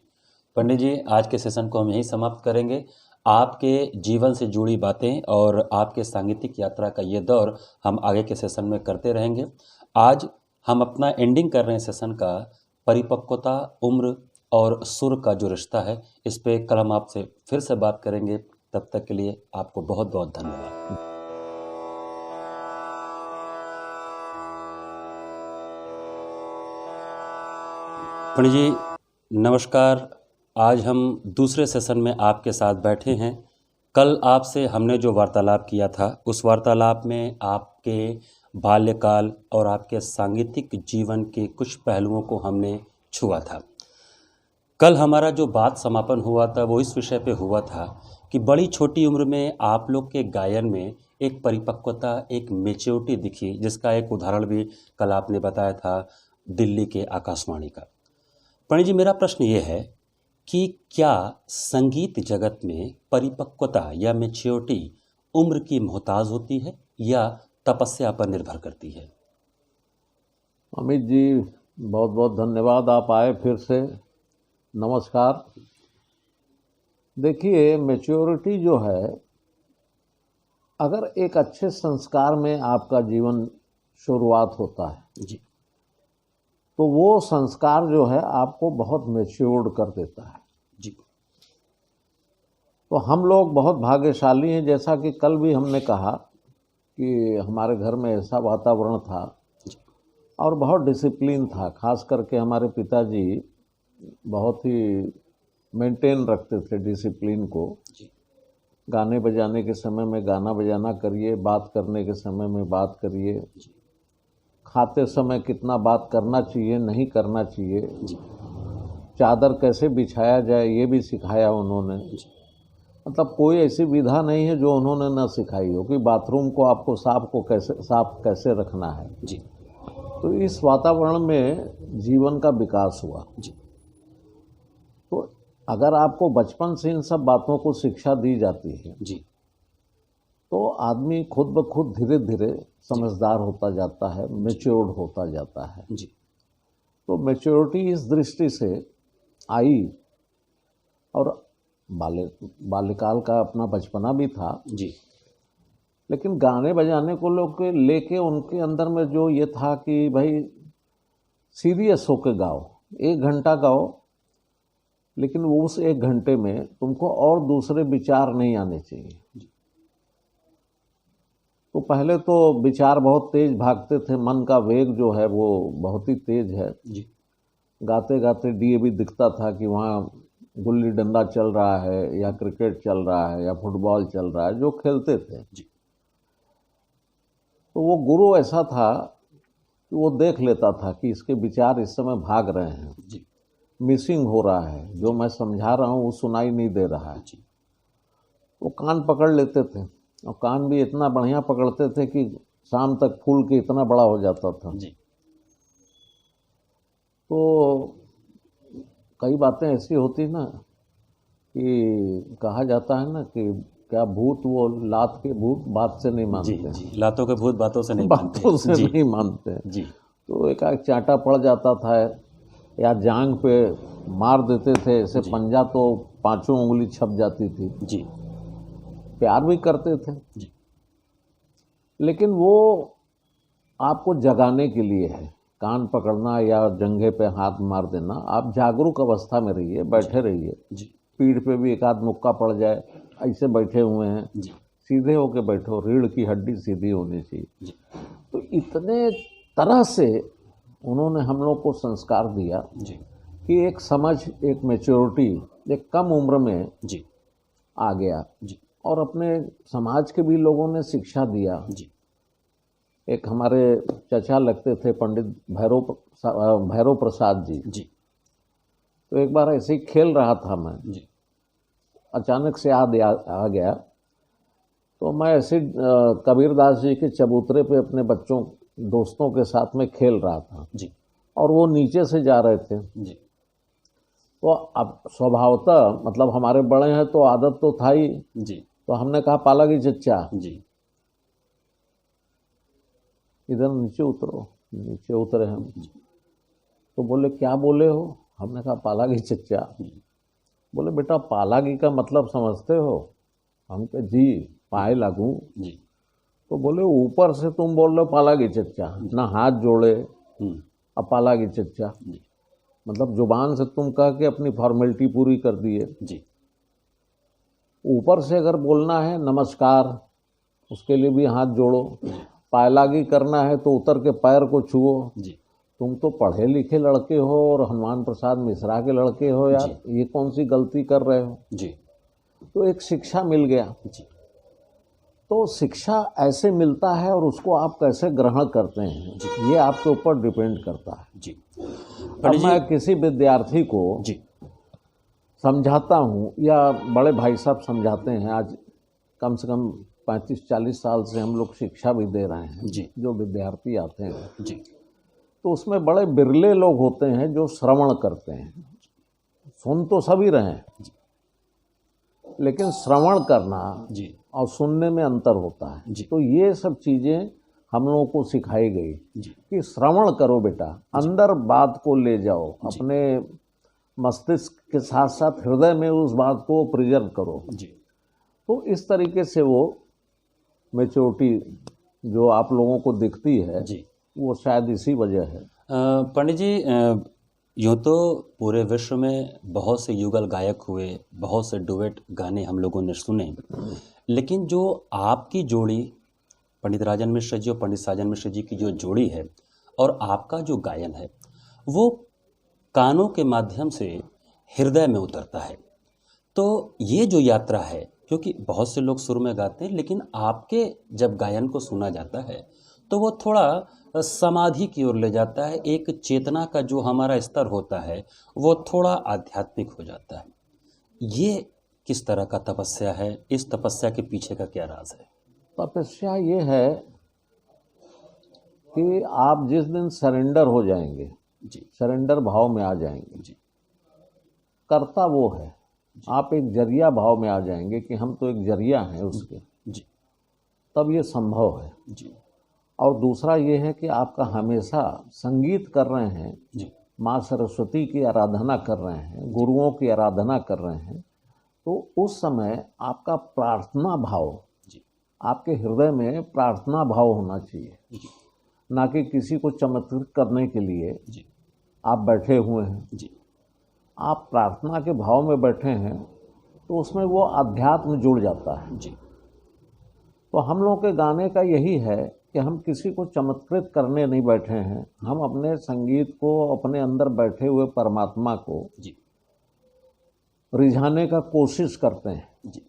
पंडित जी, आज के सेशन को हम यहीं समाप्त करेंगे। आपके जीवन से जुड़ी बातें और आपके सांगीतिक यात्रा का ये दौर हम आगे के सेशन में करते रहेंगे। आज हम अपना एंडिंग कर रहे हैं सेशन का, परिपक्वता, उम्र और सुर का जो रिश्ता है, इस पे कल हम आपसे फिर से बात करेंगे। तब तक के लिए आपको बहुत बहुत धन्यवाद। पंडित जी नमस्कार। आज हम दूसरे सेशन में आपके साथ बैठे हैं। कल आपसे हमने जो वार्तालाप किया था, उस वार्तालाप में आपके बाल्यकाल और आपके सांगीतिक जीवन के कुछ पहलुओं को हमने छुआ था। कल हमारा जो बात समापन हुआ था वो इस विषय पे हुआ था कि बड़ी छोटी उम्र में आप लोग के गायन में एक परिपक्वता, एक मैच्योरिटी दिखी, जिसका एक उदाहरण भी कल आपने बताया था दिल्ली के आकाशवाणी का। पंडित जी, मेरा प्रश्न ये है कि क्या संगीत जगत में परिपक्वता या मैच्योरिटी उम्र की मोहताज होती है या तपस्या पर निर्भर करती है? अमित जी बहुत बहुत धन्यवाद, आप आए फिर से। नमस्कार। देखिए मैच्योरिटी जो है, अगर एक अच्छे संस्कार में आपका जीवन शुरुआत होता है जी तो वो संस्कार जो है आपको बहुत मैच्योर्ड कर देता है। जी तो हम लोग बहुत भाग्यशाली हैं, जैसा कि कल भी हमने कहा कि हमारे घर में ऐसा वातावरण था और बहुत डिसिप्लिन था। खास करके हमारे पिताजी बहुत ही मेंटेन रखते थे डिसिप्लिन को। जी गाने बजाने के समय में गाना बजाना करिए, बात करने के समय में बात करिए, खाते समय कितना बात करना चाहिए नहीं करना चाहिए, जी चादर कैसे बिछाया जाए ये भी सिखाया उन्होंने। मतलब कोई ऐसी विधा नहीं है जो उन्होंने न सिखाई हो कि बाथरूम को आपको साफ कैसे रखना है। जी तो इस वातावरण में जीवन का विकास हुआ। जी तो अगर आपको बचपन से इन सब बातों को शिक्षा दी जाती है जी तो आदमी खुद ब खुद धीरे धीरे समझदार होता जाता है, मैच्योर्ड होता जाता है। जी तो मैच्योरिटी इस दृष्टि से आई। और बाल्यकाल का अपना बचपना भी था, जी लेकिन गाने बजाने को लेके उनके अंदर में जो ये था कि भाई सीरियस होके गाओ, 1 घंटा गाओ, लेकिन उस 1 घंटे में तुमको और दूसरे विचार नहीं आने चाहिए। तो पहले तो विचार बहुत तेज भागते थे, मन का वेग जो है वो बहुत ही तेज है। जी गाते गाते डीएवी दिखता था कि वहाँ गुल्ली डंडा चल रहा है या क्रिकेट चल रहा है या फुटबॉल चल रहा है, जो खेलते थे। जी तो वो गुरु ऐसा था कि वो देख लेता था कि इसके विचार इस समय भाग रहे हैं, जी मिसिंग हो रहा है, जो मैं समझा रहा हूँ वो सुनाई नहीं दे रहा है। जी वो कान पकड़ लेते थे और कान भी इतना बढ़िया पकड़ते थे कि शाम तक फूल के इतना बड़ा हो जाता था। जी तो कई बातें ऐसी होती ना कि कहा जाता है ना कि क्या भूत, वो लात के भूत बात से नहीं जी मानते, जी, लातों के भूत बातों से नहीं मानते। बातों से जी नहीं मानते। जी तो एक आध चांटा पड़ जाता था या जांग पे मार देते थे, ऐसे जी। पंजा तो पांचों उंगली छप जाती थी। जी प्यार भी करते थे, जी लेकिन वो आपको जगाने के लिए है। कान पकड़ना या जंघे पे हाथ मार देना, आप जागरूक अवस्था में रहिए, बैठे रहिए। जी पीठ पे भी एक आध मुक्का पड़ जाए, ऐसे बैठे हुए हैं, जी सीधे होके बैठो, रीढ़ की हड्डी सीधी होनी चाहिए। जी तो इतने तरह से उन्होंने हम लोग को संस्कार दिया जी कि एक समझ, एक मैच्योरिटी एक कम उम्र में जी आ गया। जी और अपने समाज के भी लोगों ने शिक्षा दिया। जी एक हमारे चचा लगते थे पंडित भैरव प्रसाद जी। जी तो एक बार ऐसे ही खेल रहा था मैं, जी अचानक से याद आ गया। तो मैं ऐसे कबीरदास जी के चबूतरे पे अपने बच्चों दोस्तों के साथ में खेल रहा था, जी और वो नीचे से जा रहे थे। जी तो अब स्वभावतः, मतलब हमारे बड़े हैं तो आदत तो था ही, जी तो हमने कहा पालागी चच्चा जी इधर नीचे उतरो। नीचे उतरे हम। तो बोले क्या बोले हो? हमने कहा पालागी चच्चा। बोले बेटा पालागी का मतलब समझते हो? हम कहे जी, पाए लागू। जी तो बोले ऊपर से तुम बोल रहे हो पालागी चच्चा, ना हाथ जोड़े, अब पालागी चच्चा। जी मतलब जुबान से तुम कह के अपनी फॉर्मेलिटी पूरी कर दिए। जी ऊपर से अगर बोलना है नमस्कार, उसके लिए भी हाथ जोड़ो। पायलागी करना है तो उतर के पैर को छुओ। जी तुम तो पढ़े लिखे लड़के हो और हनुमान प्रसाद मिश्रा के लड़के हो यार, ये कौन सी गलती कर रहे हो? जी तो एक शिक्षा मिल गया। जी तो शिक्षा ऐसे मिलता है और उसको आप कैसे ग्रहण करते हैं, ये आपके ऊपर डिपेंड करता है। जी अब मैं किसी विद्यार्थी को जी समझाता हूँ या बड़े भाई साहब समझाते हैं, आज कम से कम 35-40 साल से हम लोग शिक्षा भी दे रहे हैं। जी जो विद्यार्थी आते हैं जी तो उसमें बड़े बिरले लोग होते हैं जो श्रवण करते हैं। सुन तो सभी रहे हैं, लेकिन श्रवण करना जी और सुनने में अंतर होता है। जी। तो ये सब चीज़ें हम लोगों को सिखाई गई जी कि श्रवण करो बेटा, अंदर बात को ले जाओ, अपने मस्तिष्क के साथ साथ हृदय में उस बात को प्रिजर्व करो। जी तो इस तरीके से वो मैच्योरिटी जो आप लोगों को दिखती है, जी वो शायद इसी वजह है। पंडित जी, यूँ तो पूरे विश्व में बहुत से युगल गायक हुए, बहुत से डुएट गाने हम लोगों ने सुने, लेकिन जो आपकी जोड़ी पंडित राजन मिश्र जी और पंडित साजन मिश्र जी की जो जोड़ी है और आपका जो गायन है, वो कानों के माध्यम से हृदय में उतरता है। तो ये जो यात्रा है, क्योंकि बहुत से लोग सुर में गाते हैं, लेकिन आपके जब गायन को सुना जाता है तो वो थोड़ा समाधि की ओर ले जाता है। एक चेतना का जो हमारा स्तर होता है वो थोड़ा आध्यात्मिक हो जाता है। ये किस तरह का तपस्या है? इस तपस्या के पीछे का क्या राज है? तपस्या ये है कि आप जिस दिन सरेंडर हो जाएंगे, जी सरेंडर भाव में आ जाएंगे, जी कर्ता वो है, आप एक जरिया भाव में आ जाएंगे कि हम तो एक जरिया हैं उसके, जी तब ये संभव है। जी और दूसरा ये है कि आपका हमेशा संगीत कर रहे हैं, जी माँ सरस्वती की आराधना कर रहे हैं, गुरुओं की आराधना कर रहे हैं, तो उस समय आपका प्रार्थना भाव, जी आपके हृदय में प्रार्थना भाव होना चाहिए, जी ना कि किसी को चमत्कृत करने के लिए जी आप बैठे हुए हैं। जी आप प्रार्थना के भाव में बैठे हैं तो उसमें वो अध्यात्म जुड़ जाता है। जी तो हम लोग के गाने का यही है कि हम किसी को चमत्कृत करने नहीं बैठे हैं, हम अपने संगीत को, अपने अंदर बैठे हुए परमात्मा को जी रिझाने का कोशिश करते हैं। जी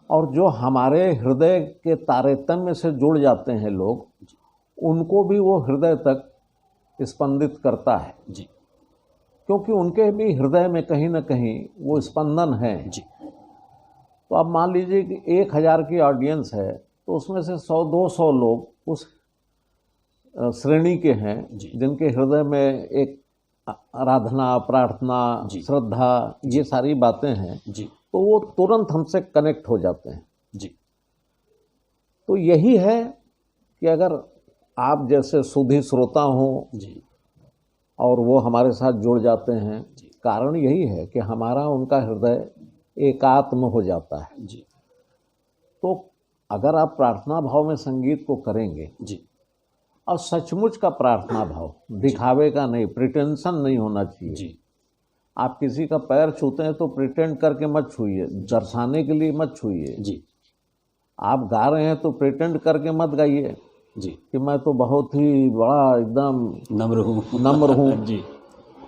और जो हमारे हृदय के तारतम्य से जुड़ जाते हैं लोग, उनको भी वो हृदय तक स्पंदित करता है, जी क्योंकि उनके भी हृदय में कहीं ना कहीं वो स्पंदन है। जी तो आप मान लीजिए कि 1000 की ऑडियंस है, तो उसमें से 100-200 लोग उस श्रेणी के हैं जी। जिनके हृदय में एक आराधना, प्रार्थना, जी। श्रद्धा, ये सारी बातें हैं, जी। तो वो तुरंत हमसे कनेक्ट हो जाते हैं। जी। तो यही है कि अगर आप जैसे सुधी श्रोता हों जी। और वो हमारे साथ जुड़ जाते हैं, जी। कारण यही है कि हमारा उनका हृदय एकात्म हो जाता है। जी। तो अगर आप प्रार्थना भाव में संगीत को करेंगे जी। और सचमुच का प्रार्थना भाव, दिखावे का नहीं, प्रिटेंशन नहीं होना चाहिए। जी। आप किसी का पैर छूते हैं तो प्रिटेंड करके मत छूइए, दर्शाने के लिए मत छूइए। जी। आप गा रहे हैं तो प्रिटेंड करके मत गाइए जी। कि मैं तो बहुत ही बड़ा एकदम नम्र हूँ। नम्र हूँ। जी।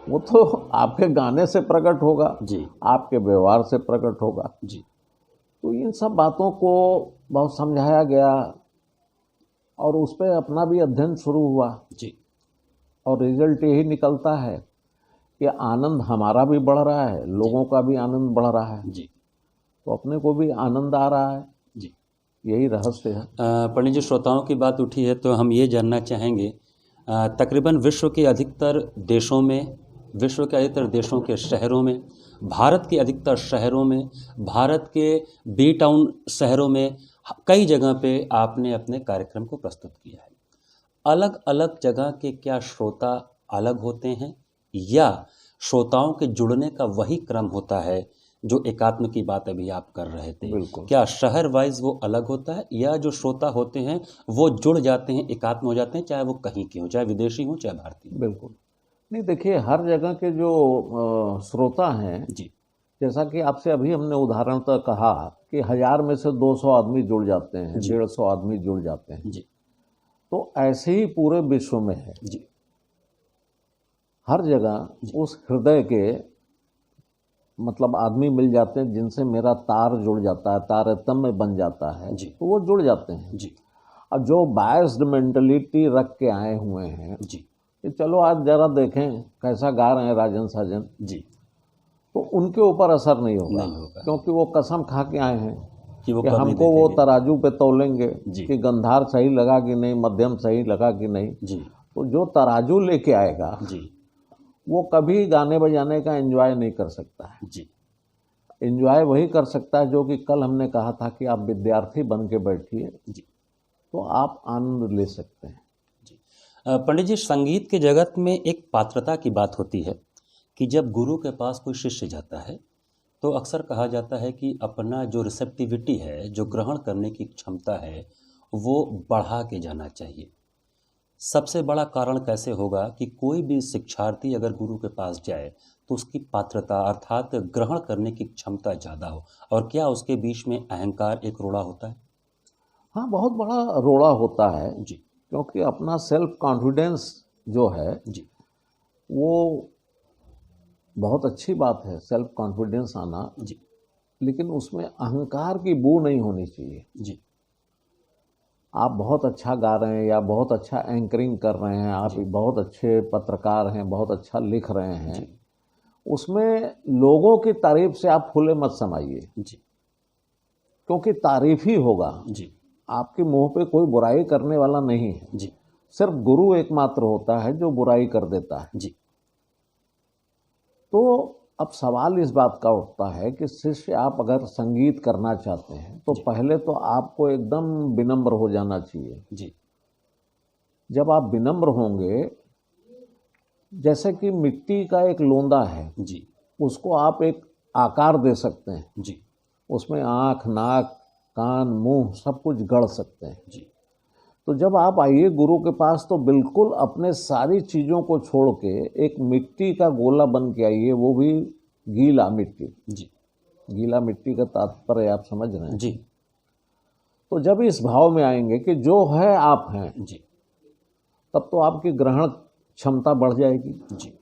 वो तो आपके गाने से प्रकट होगा, जी। आपके व्यवहार से प्रकट होगा। जी। तो इन सब बातों को बहुत समझाया गया और उस पर अपना भी अध्ययन शुरू हुआ जी। और रिजल्ट यही निकलता है कि आनंद हमारा भी बढ़ रहा है, लोगों का भी आनंद बढ़ रहा है, जी। तो अपने को भी आनंद आ रहा है। जी। यही रहस्य है। पंडित जी, श्रोताओं की बात उठी है तो हम ये जानना चाहेंगे, तकरीबन विश्व के अधिकतर देशों में, विश्व के अधिकतर देशों के शहरों में, भारत के अधिकतर शहरों में, भारत के बी टाउन शहरों में कई जगह पे आपने अपने कार्यक्रम को प्रस्तुत किया है। अलग अलग जगह के क्या श्रोता अलग होते हैं या श्रोताओं के जुड़ने का वही क्रम होता है जो एकात्म की बात अभी आप कर रहे थे? बिल्कुल। क्या शहर वाइज वो अलग होता है या जो श्रोता होते हैं वो जुड़ जाते हैं, एकात्म हो जाते हैं, चाहे वो कहीं के हों, चाहे विदेशी हों चाहे भारतीय हों? बिल्कुल। नहीं, देखिए, हर जगह के जो श्रोता हैं, जी। जैसा कि आपसे अभी हमने उदाहरण तक कहा कि 1000 में से 200 आदमी जुड़ जाते हैं, जी। 150 आदमी जुड़ जाते हैं, जी। तो ऐसे ही पूरे विश्व में है। जी। हर जगह उस हृदय के मतलब आदमी मिल जाते हैं जिनसे मेरा तार जुड़ जाता है, तारतम्य बन जाता है, जी। तो वो जुड़ जाते हैं। जी। अब जो बायस्ड मेंटलिटी रख के आए हुए हैं जी। कि चलो आज जरा देखें कैसा गा रहे हैं राजन साजन, जी। तो उनके ऊपर असर नहीं होगा, नहीं होगा। क्योंकि वो कसम खा के आए हैं कि वो कि कमी हमको वो देखेंगे। तराजू पे तौलेंगे जी। कि गंधार सही लगा कि नहीं, मध्यम सही लगा कि नहीं। जी। तो जो तराजू लेके आएगा जी। वो कभी गाने बजाने का एंजॉय नहीं कर सकता है। जी। एंजॉय वही कर सकता है जो कि कल हमने कहा था कि आप विद्यार्थी बन के बैठिए जी। तो आप आनंद ले सकते हैं। जी। पंडित जी, संगीत के जगत में एक पात्रता की बात होती है कि जब गुरु के पास कोई शिष्य जाता है तो अक्सर कहा जाता है कि अपना जो रिसेप्टिविटी है, जो ग्रहण करने की क्षमता है, वो बढ़ा के जाना चाहिए। सबसे बड़ा कारण कैसे होगा कि कोई भी शिक्षार्थी अगर गुरु के पास जाए तो उसकी पात्रता अर्थात ग्रहण करने की क्षमता ज़्यादा हो, और क्या उसके बीच में अहंकार एक रोड़ा होता है? हाँ, बहुत बड़ा रोड़ा होता है, जी। क्योंकि अपना सेल्फ कॉन्फिडेंस जो है जी। वो बहुत अच्छी बात है, सेल्फ कॉन्फिडेंस आना, जी। लेकिन उसमें अहंकार की बू नहीं होनी चाहिए। जी। आप बहुत अच्छा गा रहे हैं या बहुत अच्छा एंकरिंग कर रहे हैं, आप बहुत अच्छे पत्रकार हैं, बहुत अच्छा लिख रहे हैं, उसमें लोगों की तारीफ से आप फूले मत समाइए, जी। क्योंकि तारीफ ही होगा, जी। आपके मुंह पे कोई बुराई करने वाला नहीं है। जी। सिर्फ गुरु एकमात्र होता है जो बुराई कर देता है। जी। तो अब सवाल इस बात का उठता है कि शिष्य, आप अगर संगीत करना चाहते हैं तो पहले तो आपको एकदम विनम्र हो जाना चाहिए। जी। जब आप विनम्र होंगे, जैसे कि मिट्टी का एक लोंदा है, जी। उसको आप एक आकार दे सकते हैं, जी। उसमें आँख, नाक, कान, मुंह सब कुछ गढ़ सकते हैं। जी। तो जब आप आइए गुरु के पास तो बिल्कुल अपने सारी चीज़ों को छोड़ के एक मिट्टी का गोला बन के आइए, वो भी गीला मिट्टी। जी। गीला मिट्टी का तात्पर्य आप समझ रहे हैं। जी। तो जब इस भाव में आएंगे कि जो है आप हैं, जी। तब तो आपकी ग्रहण क्षमता बढ़ जाएगी। जी।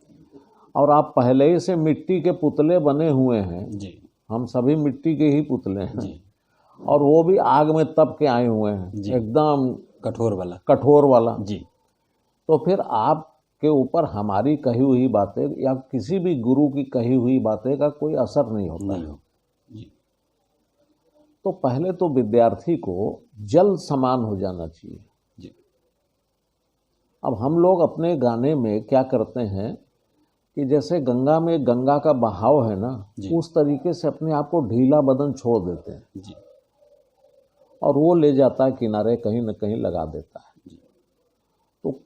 और आप पहले ही से मिट्टी के पुतले बने हुए हैं, जी। हम सभी मिट्टी के ही पुतले हैं, जी। और वो भी आग में तप के आए हुए हैं, जी। एकदम कठोर वाला। कठोर वाला। जी। तो फिर आपके ऊपर हमारी कही हुई बातें या किसी भी गुरु की कही हुई बातें का कोई असर नहीं होता नहीं है। हो। जी। तो पहले तो विद्यार्थी को जल समान हो जाना चाहिए। जी। अब हम लोग अपने गाने में क्या करते हैं कि जैसे गंगा में गंगा का बहाव है ना, जी। उस तरीके से अपने आप को ढीला बदन छोड़ देते हैं जी। और वो ले जाता है किनारे, कहीं न कहीं लगा देता है। जी। तो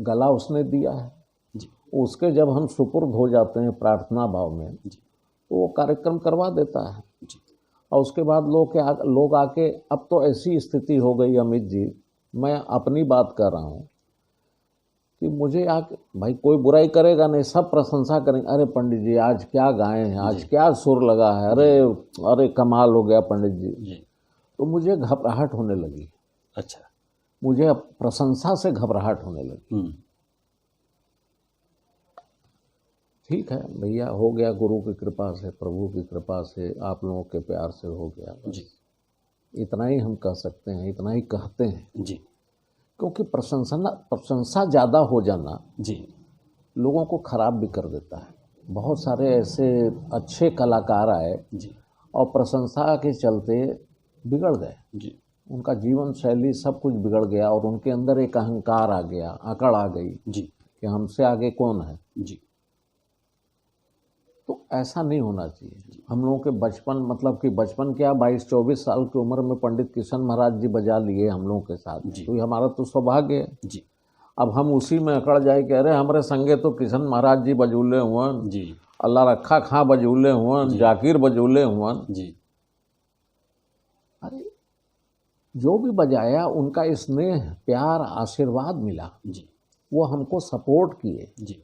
गला उसने दिया है, जी। उसके जब हम सुपुर्द हो जाते हैं प्रार्थना भाव में, जी। तो वो कार्यक्रम करवा देता है। जी। और उसके बाद लोग आके, अब तो ऐसी स्थिति हो गई अमित जी, मैं अपनी बात कर रहा हूँ कि मुझे आके, भाई कोई बुराई करेगा नहीं, सब प्रशंसा करेंगे, अरे पंडित जी आज क्या गाए हैं, आज क्या सुर लगा है, अरे अरे कमाल हो गया पंडित जी। जी। तो मुझे घबराहट होने लगी, अच्छा। मुझे अब प्रशंसा से घबराहट होने लगी। ठीक है भैया, हो गया गुरु की कृपा से, प्रभु की कृपा से, आप लोगों के प्यार से हो गया, जी। इतना ही हम कह सकते हैं, इतना ही कहते हैं। जी। क्योंकि प्रशंसा ज़्यादा हो जाना जी। लोगों को खराब भी कर देता है। बहुत सारे ऐसे अच्छे कलाकार आए जी। और प्रशंसा के चलते बिगड़ गए, जी। उनका जीवन शैली सब कुछ बिगड़ गया और उनके अंदर एक अहंकार आ गया, अकड़ आ गई जी। कि हमसे आगे कौन है। जी। तो ऐसा नहीं होना चाहिए। हम लोगों के बचपन, मतलब कि बचपन क्या, 22-24 साल की उम्र में पंडित किशन महाराज जी बजा लिए हम लोगों के साथ, तो ये हमारा तो सौभाग्य है। जी। अब हम उसी में अकड़ जाए कि अरे हमारे संगे तो किशन महाराज जी बजूले हुअन, जी। अल्लाह रखा खां बजूले हुअन, जाकिर बजूले हुअन। जी। अरे जो भी बजाया उनका स्नेह, प्यार, आशीर्वाद मिला, जी। वो हमको सपोर्ट किए। जी।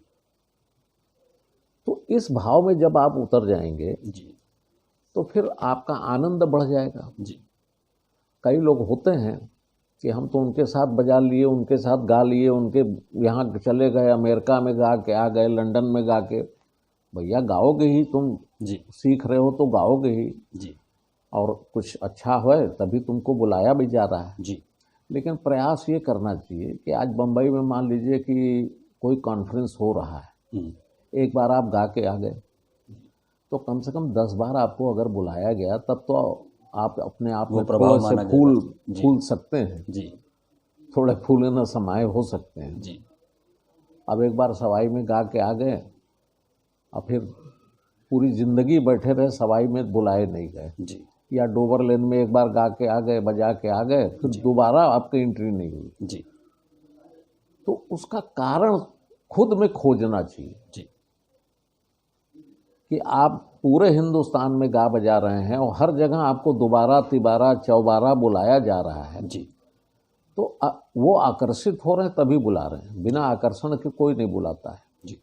तो इस भाव में जब आप उतर जाएंगे जी। तो फिर आपका आनंद बढ़ जाएगा। जी। कई लोग होते हैं कि हम तो उनके साथ बजा लिए, उनके साथ गा लिए, उनके यहाँ चले गए, अमेरिका में गा के आ गए, लंदन में गा के। भैया गाओगे ही, तुम जी। सीख रहे हो तो गाओगे ही, जी। और कुछ अच्छा हो तभी तुमको बुलाया भी जा रहा है। जी। लेकिन प्रयास ये करना चाहिए कि आज बम्बई में मान लीजिए कि कोई कॉन्फ्रेंस हो रहा है, एक बार आप गा के आ गए, तो कम से कम 10 बार आपको अगर बुलाया गया, तब तो आप अपने आप में थोड़े से फूल सकते हैं। जी। थोड़े फूले न समाये हो सकते हैं। जी। अब एक बार सवाई में गा के आ गए, और फिर पूरी जिंदगी बैठे रहे, सवाई में बुलाए नहीं गए। जी। या डोबर लेन में एक बार गा के आ गए, बजा के आ गए, फिर दोबारा आपकी एंट्री नहीं हुई। जी। तो उसका कारण खुद में खोजना चाहिए। जी। कि आप पूरे हिंदुस्तान में गा बजा रहे हैं और हर जगह आपको दोबारा, तिबारा, चौबारा बुलाया जा रहा है। जी। तो वो आकर्षित हो रहे हैं तभी बुला रहे हैं, बिना आकर्षण के कोई नहीं बुलाता है। जी।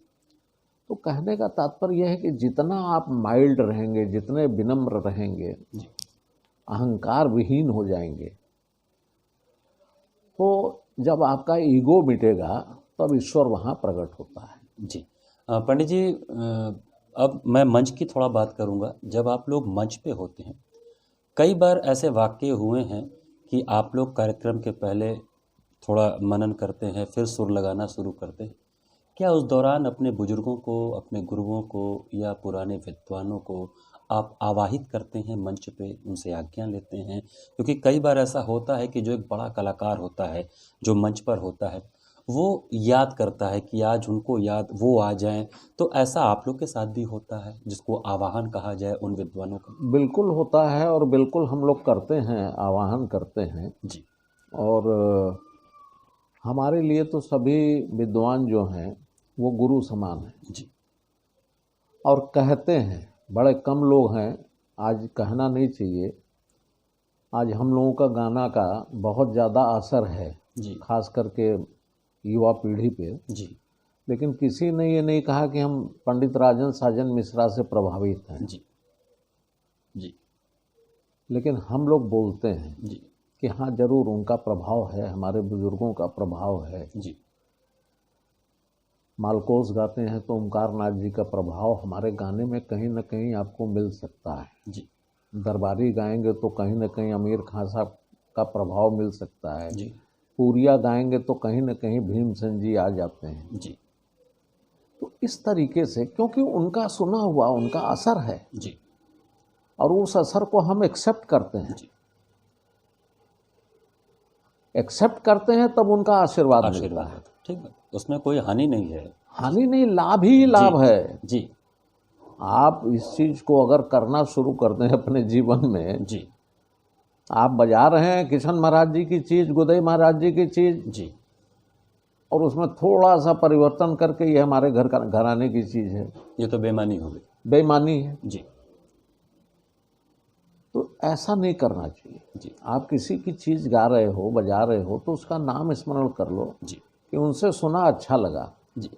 तो कहने का तात्पर्य यह है कि जितना आप माइल्ड रहेंगे, जितने विनम्र रहेंगे, अहंकार विहीन हो जाएंगे, तो जब आपका ईगो मिटेगा तब ईश्वर वहाँ प्रकट होता है। जी। पंडित जी, अब मैं मंच की थोड़ा बात करूँगा। जब आप लोग मंच पे होते हैं, कई बार ऐसे वाक़ये हुए हैं कि आप लोग कार्यक्रम के पहले थोड़ा मनन करते हैं, फिर सुर लगाना शुरू करते हैं। क्या उस दौरान अपने बुजुर्गों को, अपने गुरुओं को या पुराने विद्वानों को आप आवाहित करते हैं मंच पे, उनसे आज्ञा लेते हैं? क्योंकि कई बार ऐसा होता है कि जो एक बड़ा कलाकार होता है, जो मंच पर होता है, वो याद करता है कि आज उनको याद वो आ जाएं। तो ऐसा आप लोग के साथ भी होता है, जिसको आवाहन कहा जाए उन विद्वानों का? बिल्कुल होता है, और बिल्कुल हम लोग करते हैं, आवाहन करते हैं। जी। और हमारे लिए तो सभी विद्वान जो हैं वो गुरु समान हैं। जी। और कहते हैं, बड़े कम लोग हैं, आज कहना नहीं चाहिए, आज हम लोगों का गाना का बहुत ज़्यादा असर है, जी। खास करके युवा पीढ़ी पे। जी। लेकिन किसी ने ये नहीं कहा कि हम पंडित राजन साजन मिश्रा से प्रभावित हैं। जी। जी। लेकिन हम लोग बोलते हैं जी। कि हाँ जरूर उनका प्रभाव है, हमारे बुजुर्गों का प्रभाव है। जी। मालकोस गाते हैं तो ओमकार नाथ जी का प्रभाव हमारे गाने में कहीं न कहीं आपको मिल सकता है। जी। दरबारी गाएंगे तो कहीं न कहीं आमिर खां साहब का प्रभाव मिल सकता है। जी। पूरिया गाएंगे तो कहीं न कहीं भीमसेन जी आ जाते हैं। जी। तो इस तरीके से, क्योंकि उनका सुना हुआ उनका असर है, जी। और उस असर को हम एक्सेप्ट करते हैं। जी। एक्सेप्ट करते हैं तब उनका आशीर्वाद मिलता है। ठीक है, उसमें कोई हानि नहीं है। हानि नहीं, लाभ ही लाभ है। जी आप इस चीज को अगर करना शुरू कर दें अपने जीवन में, जी आप बजा रहे हैं किशन महाराज जी की चीज, गुदई महाराज जी की चीज, जी और उसमें थोड़ा सा परिवर्तन करके ये हमारे घराने की चीज है, ये तो बेईमानी हो गई। बेईमानी है। जी तो ऐसा नहीं करना चाहिए। जी आप किसी की चीज गा रहे हो, बजा रहे हो, तो उसका नाम स्मरण कर लो जी कि उनसे सुना अच्छा लगा। जी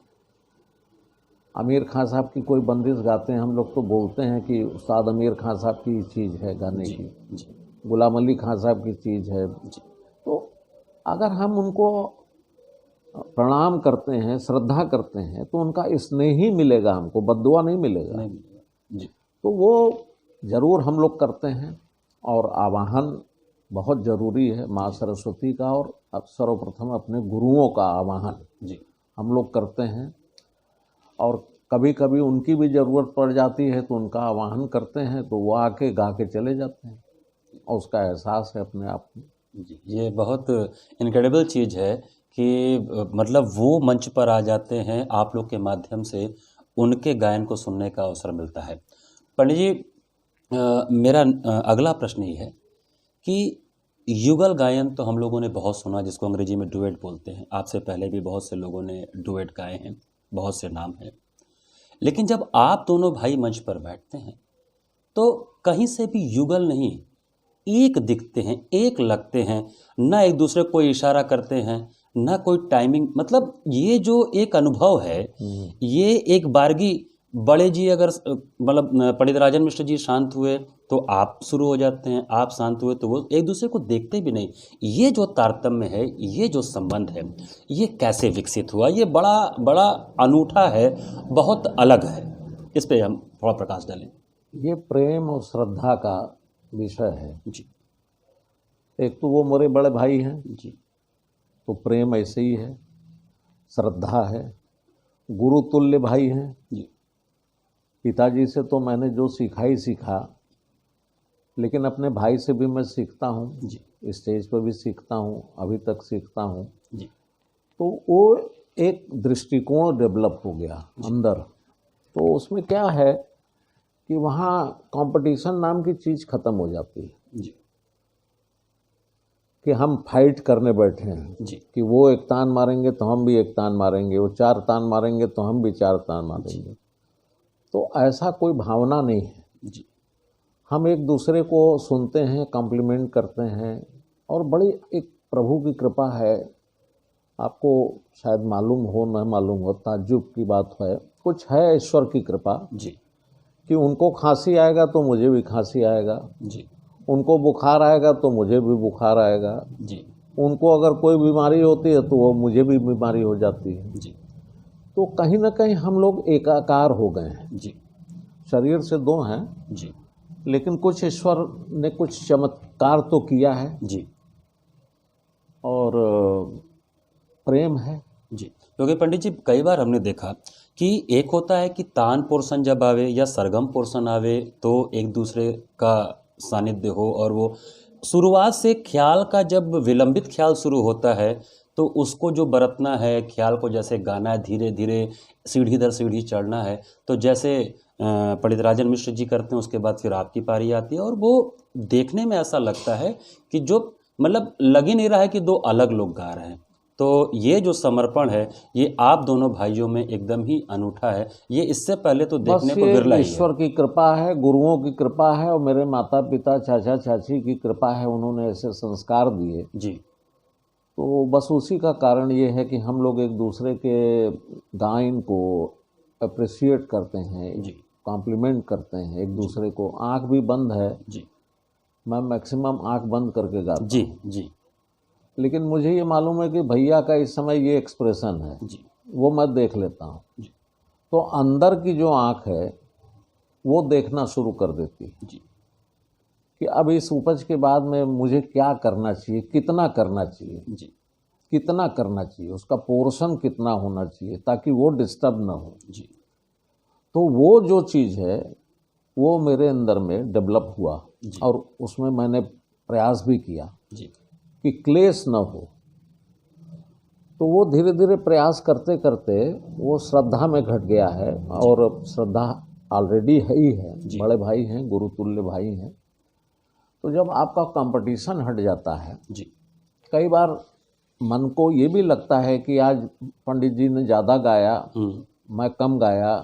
आमिर खान साहब की कोई बंदिश गाते हैं, हम लोग तो बोलते हैं कि उस्ताद आमिर खान साहब की चीज़ है गाने जी की, जी गुलाम अली खान साहब की चीज़ है। जी तो अगर हम उनको प्रणाम करते हैं, श्रद्धा करते हैं, तो उनका स्नेह ही मिलेगा, हमको बद्दुआ नहीं मिलेगा। नहीं मिलेगा। जी तो वो ज़रूर हम लोग करते हैं। और आवाहन बहुत ज़रूरी है माँ सरस्वती का, और सर्वप्रथम अपने गुरुओं का आवाहन जी हम लोग करते हैं। और कभी कभी उनकी भी ज़रूरत पड़ जाती है तो उनका आवाहन करते हैं, तो वो आके गा के चले जाते हैं, और उसका एहसास है अपने आप में। जी, ये बहुत इनक्रेडिबल चीज़ है कि मतलब वो मंच पर आ जाते हैं, आप लोग के माध्यम से उनके गायन को सुनने का अवसर मिलता है। पंडित जी, मेरा अगला प्रश्न ये है कि युगल गायन तो हम लोगों ने बहुत सुना, जिसको अंग्रेजी में डुएट बोलते हैं। आपसे पहले भी बहुत से लोगों ने डुएट गाए हैं, बहुत से नाम हैं। लेकिन जब आप दोनों भाई मंच पर बैठते हैं तो कहीं से भी युगल नहीं, एक दिखते हैं, एक लगते हैं, ना एक दूसरे को इशारा करते हैं, ना कोई टाइमिंग। मतलब ये जो एक अनुभव है, ये एक बारगी बड़े जी अगर मतलब पंडित राजन मिश्र जी शांत हुए तो आप शुरू हो जाते हैं, आप शांत हुए तो वो एक दूसरे को देखते भी नहीं। ये जो तारतम्य है, ये जो संबंध है, ये कैसे विकसित हुआ? ये बड़ा बड़ा अनूठा है, बहुत अलग है। इस पे हम थोड़ा प्रकाश डालें। ये प्रेम और श्रद्धा का विषय है। जी एक तो वो मेरे बड़े भाई हैं, जी तो प्रेम ऐसे ही है, श्रद्धा है। गुरु तुल्य भाई हैं। जी पिताजी से तो मैंने जो सीखा ही सीखा, लेकिन अपने भाई से भी मैं सीखता हूँ, जी स्टेज पर भी सीखता हूँ, अभी तक सीखता हूँ। जी तो वो एक दृष्टिकोण डेवलप हो गया अंदर। तो उसमें क्या है कि वहाँ कंपटीशन नाम की चीज़ ख़त्म हो जाती है जी कि हम फाइट करने बैठे हैं जी कि वो एक तान मारेंगे तो हम भी एक तान मारेंगे, वो चार तान मारेंगे तो हम भी चार तान मारेंगे। तो ऐसा कोई भावना नहीं है। जी हम एक दूसरे को सुनते हैं, कॉम्प्लीमेंट करते हैं, और बड़ी एक प्रभु की कृपा है। आपको शायद मालूम हो न मालूम हो, ताज्जुब की बात है, कुछ है ईश्वर की कृपा जी कि उनको खांसी आएगा तो मुझे भी खांसी आएगा, जी उनको बुखार आएगा तो मुझे भी बुखार आएगा, जी उनको अगर कोई बीमारी होती है तो वो मुझे भी बीमारी हो जाती है। जी तो कहीं ना कहीं हम लोग एकाकार हो गए हैं। जी शरीर से दो हैं, जी लेकिन कुछ ईश्वर ने कुछ चमत्कार तो किया है, जी और प्रेम है। जी। क्योंकि पंडित जी कई बार हमने देखा कि एक होता है कि तान पोर्शन जब आवे या सरगम पोर्शन आवे तो एक दूसरे का सानिध्य हो, और वो शुरुआत से ख्याल का जब विलंबित ख्याल शुरू होता है तो उसको जो बरतना है, ख्याल को जैसे गाना है, धीरे धीरे सीढ़ी दर सीढ़ी चढ़ना है, तो जैसे पंडित राजन मिश्र जी करते हैं, उसके बाद फिर आपकी पारी आती है, और वो देखने में ऐसा लगता है कि जो मतलब लग ही नहीं रहा है कि दो अलग लोग गा रहे हैं। तो ये जो समर्पण है, ये आप दोनों भाइयों में एकदम ही अनूठा है। ये इससे पहले तो देखने बस को ये बिरला ही है। ईश्वर की कृपा है, गुरुओं की कृपा है, और मेरे माता पिता चाचा चाची की कृपा है, उन्होंने ऐसे संस्कार दिए। जी तो बस उसी का कारण ये है कि हम लोग एक दूसरे के गायन को अप्रिशिएट करते हैं, जी कॉम्प्लीमेंट करते हैं एक दूसरे को। आंख भी बंद है, जी मैं मैक्सिमम आंख बंद करके गाता जी हूँ, जी लेकिन मुझे ये मालूम है कि भैया का इस समय ये एक्सप्रेशन है, जी वो मैं देख लेता हूँ। जी तो अंदर की जो आंख है वो देखना शुरू कर देती है जी कि अब इस उपज के बाद में मुझे क्या करना चाहिए, कितना करना चाहिए, जी कितना करना चाहिए, उसका पोर्शन कितना होना चाहिए, ताकि वो डिस्टर्ब ना हो। जी तो वो जो चीज़ है वो मेरे अंदर में डेवलप हुआ, जी। और उसमें मैंने प्रयास भी किया जी कि क्लेश न हो। तो वो धीरे धीरे प्रयास करते करते वो श्रद्धा में घट गया है, और श्रद्धा ऑलरेडी है ही है, बड़े भाई हैं, गुरुतुल्य भाई हैं। तो जब आपका कंपटीशन हट जाता है जी कई बार मन को ये भी लगता है कि आज पंडित जी ने ज़्यादा गाया, मैं कम गाया।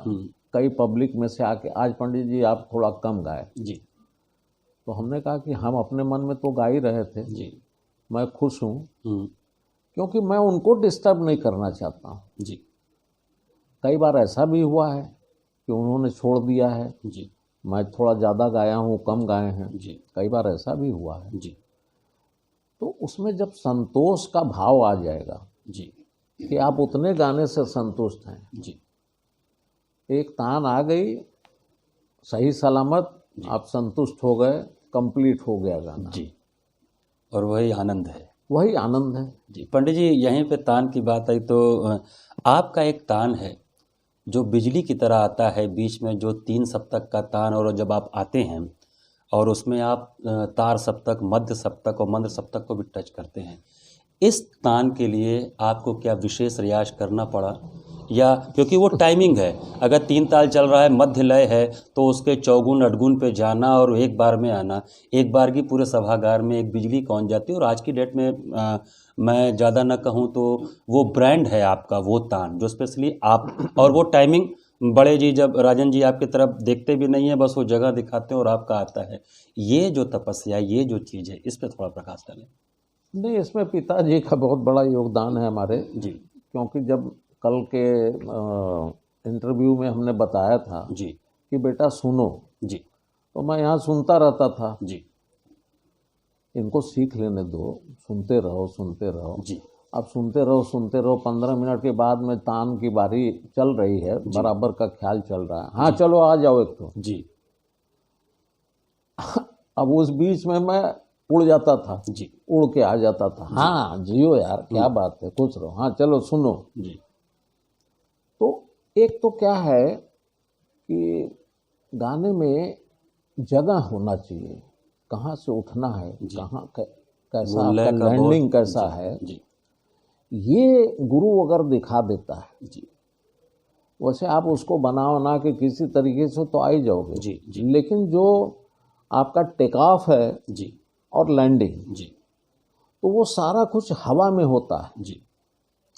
कई पब्लिक में से आके आज पंडित जी आप थोड़ा कम गाए। जी तो हमने कहा कि हम अपने मन में तो गा ही रहे थे, जी मैं खुश हूँ, क्योंकि मैं उनको डिस्टर्ब नहीं करना चाहता हूँ। जी कई बार ऐसा भी हुआ है कि उन्होंने छोड़ दिया है, जी मैं थोड़ा ज़्यादा गाया हूँ, कम गाए हैं, जी कई बार ऐसा भी हुआ है। जी तो उसमें जब संतोष का भाव आ जाएगा जी कि आप उतने गाने से संतुष्ट हैं, जी एक तान आ गई सही सलामत, आप संतुष्ट हो गए, कंप्लीट हो गया गाना। जी, और वही आनंद है। वही आनंद है। जी पंडित जी, यहीं पे तान की बात आई तो आपका एक तान है जो बिजली की तरह आता है बीच में, जो 3 सप्तक का तान, और जब आप आते हैं और उसमें आप तार सप्तक, मध्य सप्तक और मंद्र सप्तक को भी टच करते हैं। इस तान के लिए आपको क्या विशेष रियाज करना पड़ा, या क्योंकि वो टाइमिंग है, अगर 3 ताल चल रहा है, मध्य लय है, तो उसके चौगुन अठगुन पे जाना और एक बार में आना, एक बार की पूरे सभागार में एक बिजली कौन जाती है। और आज की डेट में मैं ज़्यादा न कहूँ तो वो ब्रांड है आपका, वो तान जो स्पेशली आप, और वो टाइमिंग बड़े जी जब राजन जी आपकी तरफ देखते भी नहीं है, बस वो जगह दिखाते हैं और आपका आता है। ये जो तपस्या, ये जो चीज़ है, इस पर थोड़ा प्रकाश डालें। नहीं, इसमें पिताजी का बहुत बड़ा योगदान है हमारे जी क्योंकि जब कल के इंटरव्यू में हमने बताया था जी कि बेटा सुनो, जी तो मैं यहाँ सुनता रहता था, जी इनको सीख लेने दो, सुनते रहो सुनते रहो। जी अब सुनते रहो 15 मिनट के बाद में तान की बारी चल रही है, बराबर का ख्याल चल रहा है, हाँ चलो आ जाओ एक तो। जी अब उस बीच में मैं उड़ जाता था, जी उड़ के आ जाता था, हाँ जियो यार, क्या बात है, खुश रहो, हाँ चलो सुनो। जी तो एक तो क्या है कि गाने में जगह होना चाहिए, कहाँ से उठना है, कहाँ कैसा वो लय आपका का बहुत- लैंडिंग कैसा है, जी ये गुरु अगर दिखा देता है, जी वैसे आप उसको बना के किसी तरीके से तो आ ही जाओगे। जी जी लेकिन जो आपका टेक ऑफ है जी और लैंडिंग, जी तो वो सारा कुछ हवा में होता है। जी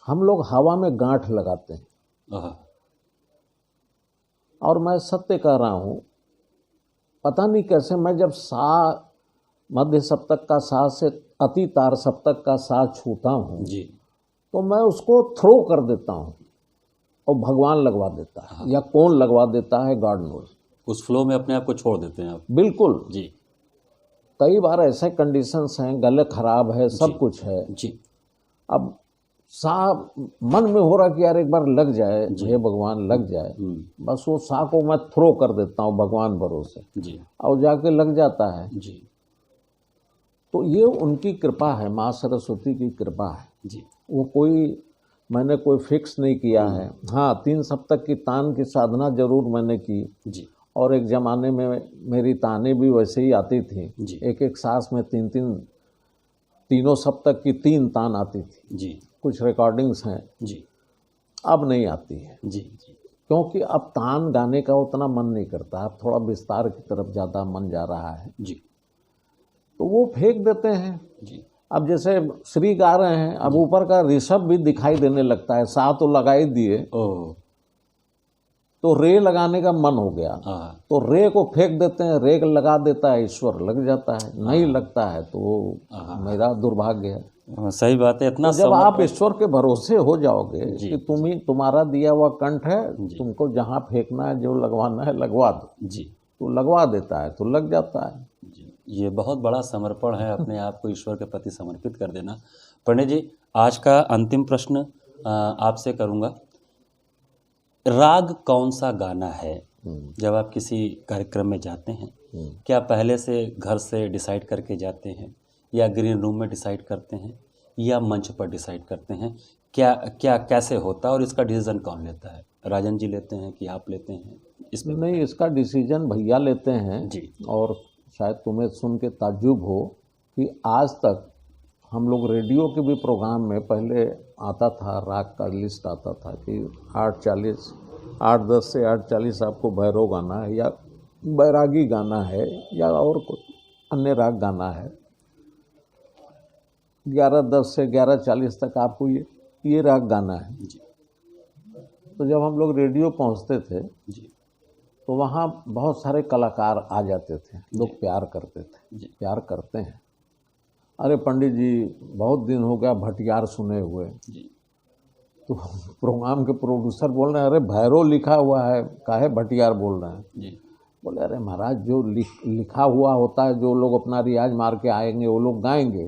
हम लोग हवा में गांठ लगाते हैं, आहा, और मैं सत्य कह रहा हूँ, पता नहीं कैसे मैं जब सा मध्य सप्तक का सा से अति तार सप्तक का सा छूता हूँ, जी तो मैं उसको थ्रो कर देता हूँ और भगवान लगवा देता है, या कौन लगवा देता है, गॉड नोज। उस फ्लो में अपने आप को छोड़ देते हैं आप। बिल्कुल। जी कई बार ऐसे कंडीशंस हैं, गले खराब है, सब कुछ है, जी अब सा मन में हो रहा कि यार एक बार लग जाए, हे भगवान लग जाए, बस वो सा को मैं थ्रो कर देता हूँ भगवान भरोसे, जी और जाके लग जाता है। जी तो ये उनकी कृपा है, माँ सरस्वती की कृपा है। जी वो मैंने कोई फिक्स नहीं किया है। हाँ, 3 सप्तक की तान की साधना जरूर मैंने की, जी और एक ज़माने में मेरी तानें भी वैसे ही आती थी, जी। एक सांस में तीनों सप्तक की 3 तान आती थी। जी कुछ रिकॉर्डिंग्स हैं, जी अब नहीं आती है, जी जी क्योंकि अब तान गाने का उतना मन नहीं करता, अब थोड़ा विस्तार की तरफ ज़्यादा मन जा रहा है, जी तो वो फेंक देते हैं। जी अब जैसे श्री गा रहे हैं, अब ऊपर का ऋषभ भी दिखाई देने लगता है, सा तो लगा ही दिए, ओह तो रे लगाने का मन हो गया, हाँ तो रे को फेंक देते हैं, रे लगा देता है ईश्वर, लग जाता है, नहीं लगता है तो वो मेरा दुर्भाग्य है। सही बात है। इतना तो जब आप ईश्वर के भरोसे हो जाओगे कि तुम्हारा दिया हुआ कंठ है, तुमको जहाँ फेंकना है, जो लगवाना है लगवा दो, जी तो लगवा देता है, तो लग जाता है। जी, ये बहुत बड़ा समर्पण है, अपने आप को ईश्वर के प्रति समर्पित कर देना। पंडित जी, आज का अंतिम प्रश्न आपसे करूँगा, राग कौन सा गाना है जब आप किसी कार्यक्रम में जाते हैं, क्या पहले से घर से डिसाइड करके जाते हैं, या ग्रीन रूम में डिसाइड करते हैं, या मंच पर डिसाइड करते हैं, क्या कैसे होता है, और इसका डिसीजन कौन लेता है? राजन जी लेते हैं कि आप लेते हैं? इसमें नहीं, इसका डिसीजन भैया लेते हैं जी। और शायद तुम्हें सुन के ताज्जुब हो कि आज तक हम लोग रेडियो के भी प्रोग्राम में पहले आता था, राग का लिस्ट आता था कि 8:40, 8:10 से 8:40 आपको भैरव गाना है या बैरागी गाना है या और कुछ अन्य राग गाना है। 11:10 से 11:40 तक आपको ये राग गाना है। तो जब हम लोग रेडियो पहुंचते थे तो वहाँ बहुत सारे कलाकार आ जाते थे, लोग प्यार करते थे, प्यार करते हैं। अरे पंडित जी बहुत दिन हो गया भटियार सुने हुए। तो प्रोग्राम के प्रोड्यूसर बोल रहे हैं, अरे भैरव लिखा हुआ है, काहे भटियार बोल रहे हैं। बोले अरे महाराज जो लिखा हुआ होता है, जो लोग अपना रियाज मार के आएंगे वो लोग गाएंगे।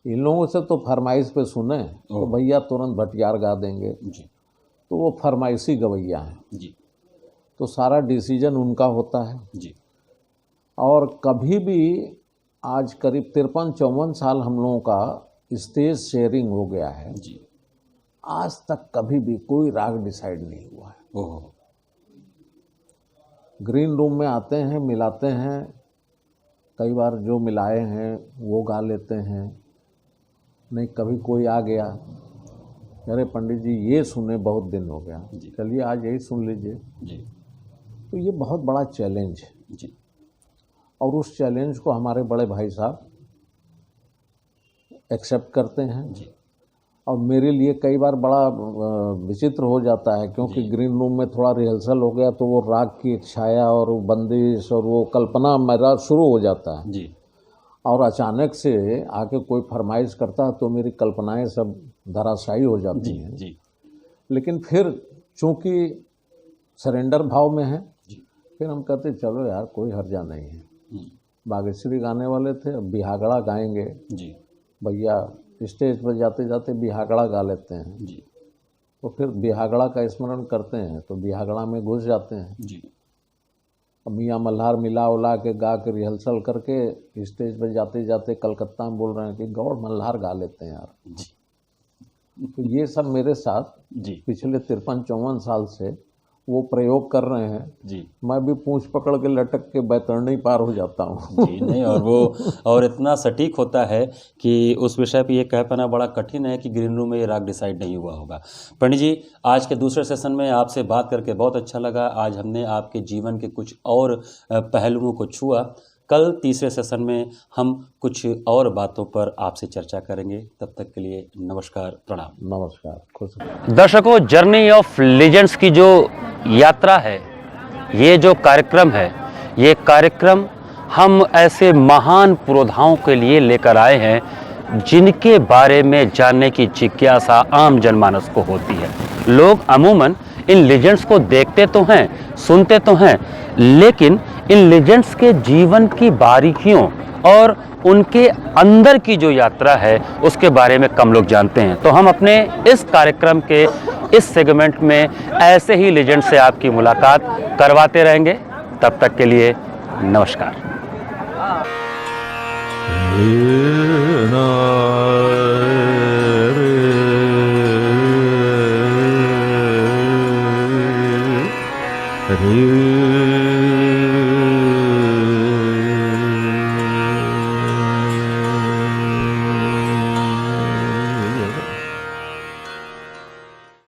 इन लोगों से तो फरमाइश पे सुने तो भैया तुरंत भटियार गा देंगे। तो वो फरमाइशी गवैया हैं। तो सारा डिसीजन उनका होता है। और कभी भी आज करीब 53-54 साल हम लोगों का स्टेज शेयरिंग हो गया है, आज तक कभी भी कोई राग डिसाइड नहीं हुआ है। ग्रीन रूम में आते हैं, मिलाते हैं, कई बार जो मिलाए हैं वो गा लेते हैं। नहीं कभी कोई आ गया, अरे पंडित जी ये सुने बहुत दिन हो गया, चलिए आज यही सुन लीजिए। तो ये बहुत बड़ा चैलेंज है और उस चैलेंज को हमारे बड़े भाई साहब एक्सेप्ट करते हैं। और मेरे लिए कई बार बड़ा विचित्र हो जाता है, क्योंकि ग्रीन रूम में थोड़ा रिहर्सल हो गया तो वो राग की एक छाया और वो बंदिश और वो कल्पना मेरा शुरू हो जाता है। और अचानक से आके कोई फरमाइश करता है तो मेरी कल्पनाएं सब धराशायी हो जाती हैं। लेकिन फिर चूँकि सरेंडर भाव में है, फिर हम कहते चलो यार कोई हर्जा नहीं है। बागेश्वरी गाने वाले थे, अब बिहागड़ा गाएंगे। भैया स्टेज पर जाते जाते बिहागड़ा गा लेते हैं। तो फिर बिहागड़ा का स्मरण करते हैं तो बिहागड़ा में घुस जाते हैं। अब मियाँ मल्हार मिला उला के गा के रिहर्सल करके स्टेज पर जाते जाते कलकत्ता में बोल रहे हैं कि गौड़ मल्हार गा लेते हैं यार। तो ये सब मेरे साथ पिछले 53-54 साल से वो प्रयोग कर रहे हैं। मैं भी पूंछ पकड़ के लटक के बैतरणी पार हो जाता हूँ। नहीं, और वो और इतना सटीक होता है कि उस विषय पे ये कह पाना बड़ा कठिन है कि ग्रीन रूम में ये राग डिसाइड नहीं हुआ होगा। पंडित जी, आज के दूसरे सेशन में आपसे बात करके बहुत अच्छा लगा। आज हमने आपके जीवन के कुछ और पहलुओं को छुआ। कल तीसरे सेशन में हम कुछ और बातों पर आपसे चर्चा करेंगे। तब तक के लिए नमस्कार, प्रणाम। नमस्कार, खुश। दर्शकों, जर्नी ऑफ लीजेंड्स की जो यात्रा है, ये जो कार्यक्रम है, ये कार्यक्रम हम ऐसे महान पुरोधाओं के लिए लेकर आए हैं जिनके बारे में जानने की जिज्ञासा आम जनमानस को होती है। लोग अमूमन इन लीजेंड्स को देखते तो हैं, सुनते तो हैं, लेकिन इन लीजेंड्स के जीवन की बारीकियों और उनके अंदर की जो यात्रा है उसके बारे में कम लोग जानते हैं। तो हम अपने इस कार्यक्रम के इस सेगमेंट में ऐसे ही लीजेंड से आपकी मुलाकात करवाते रहेंगे। तब तक के लिए नमस्कार।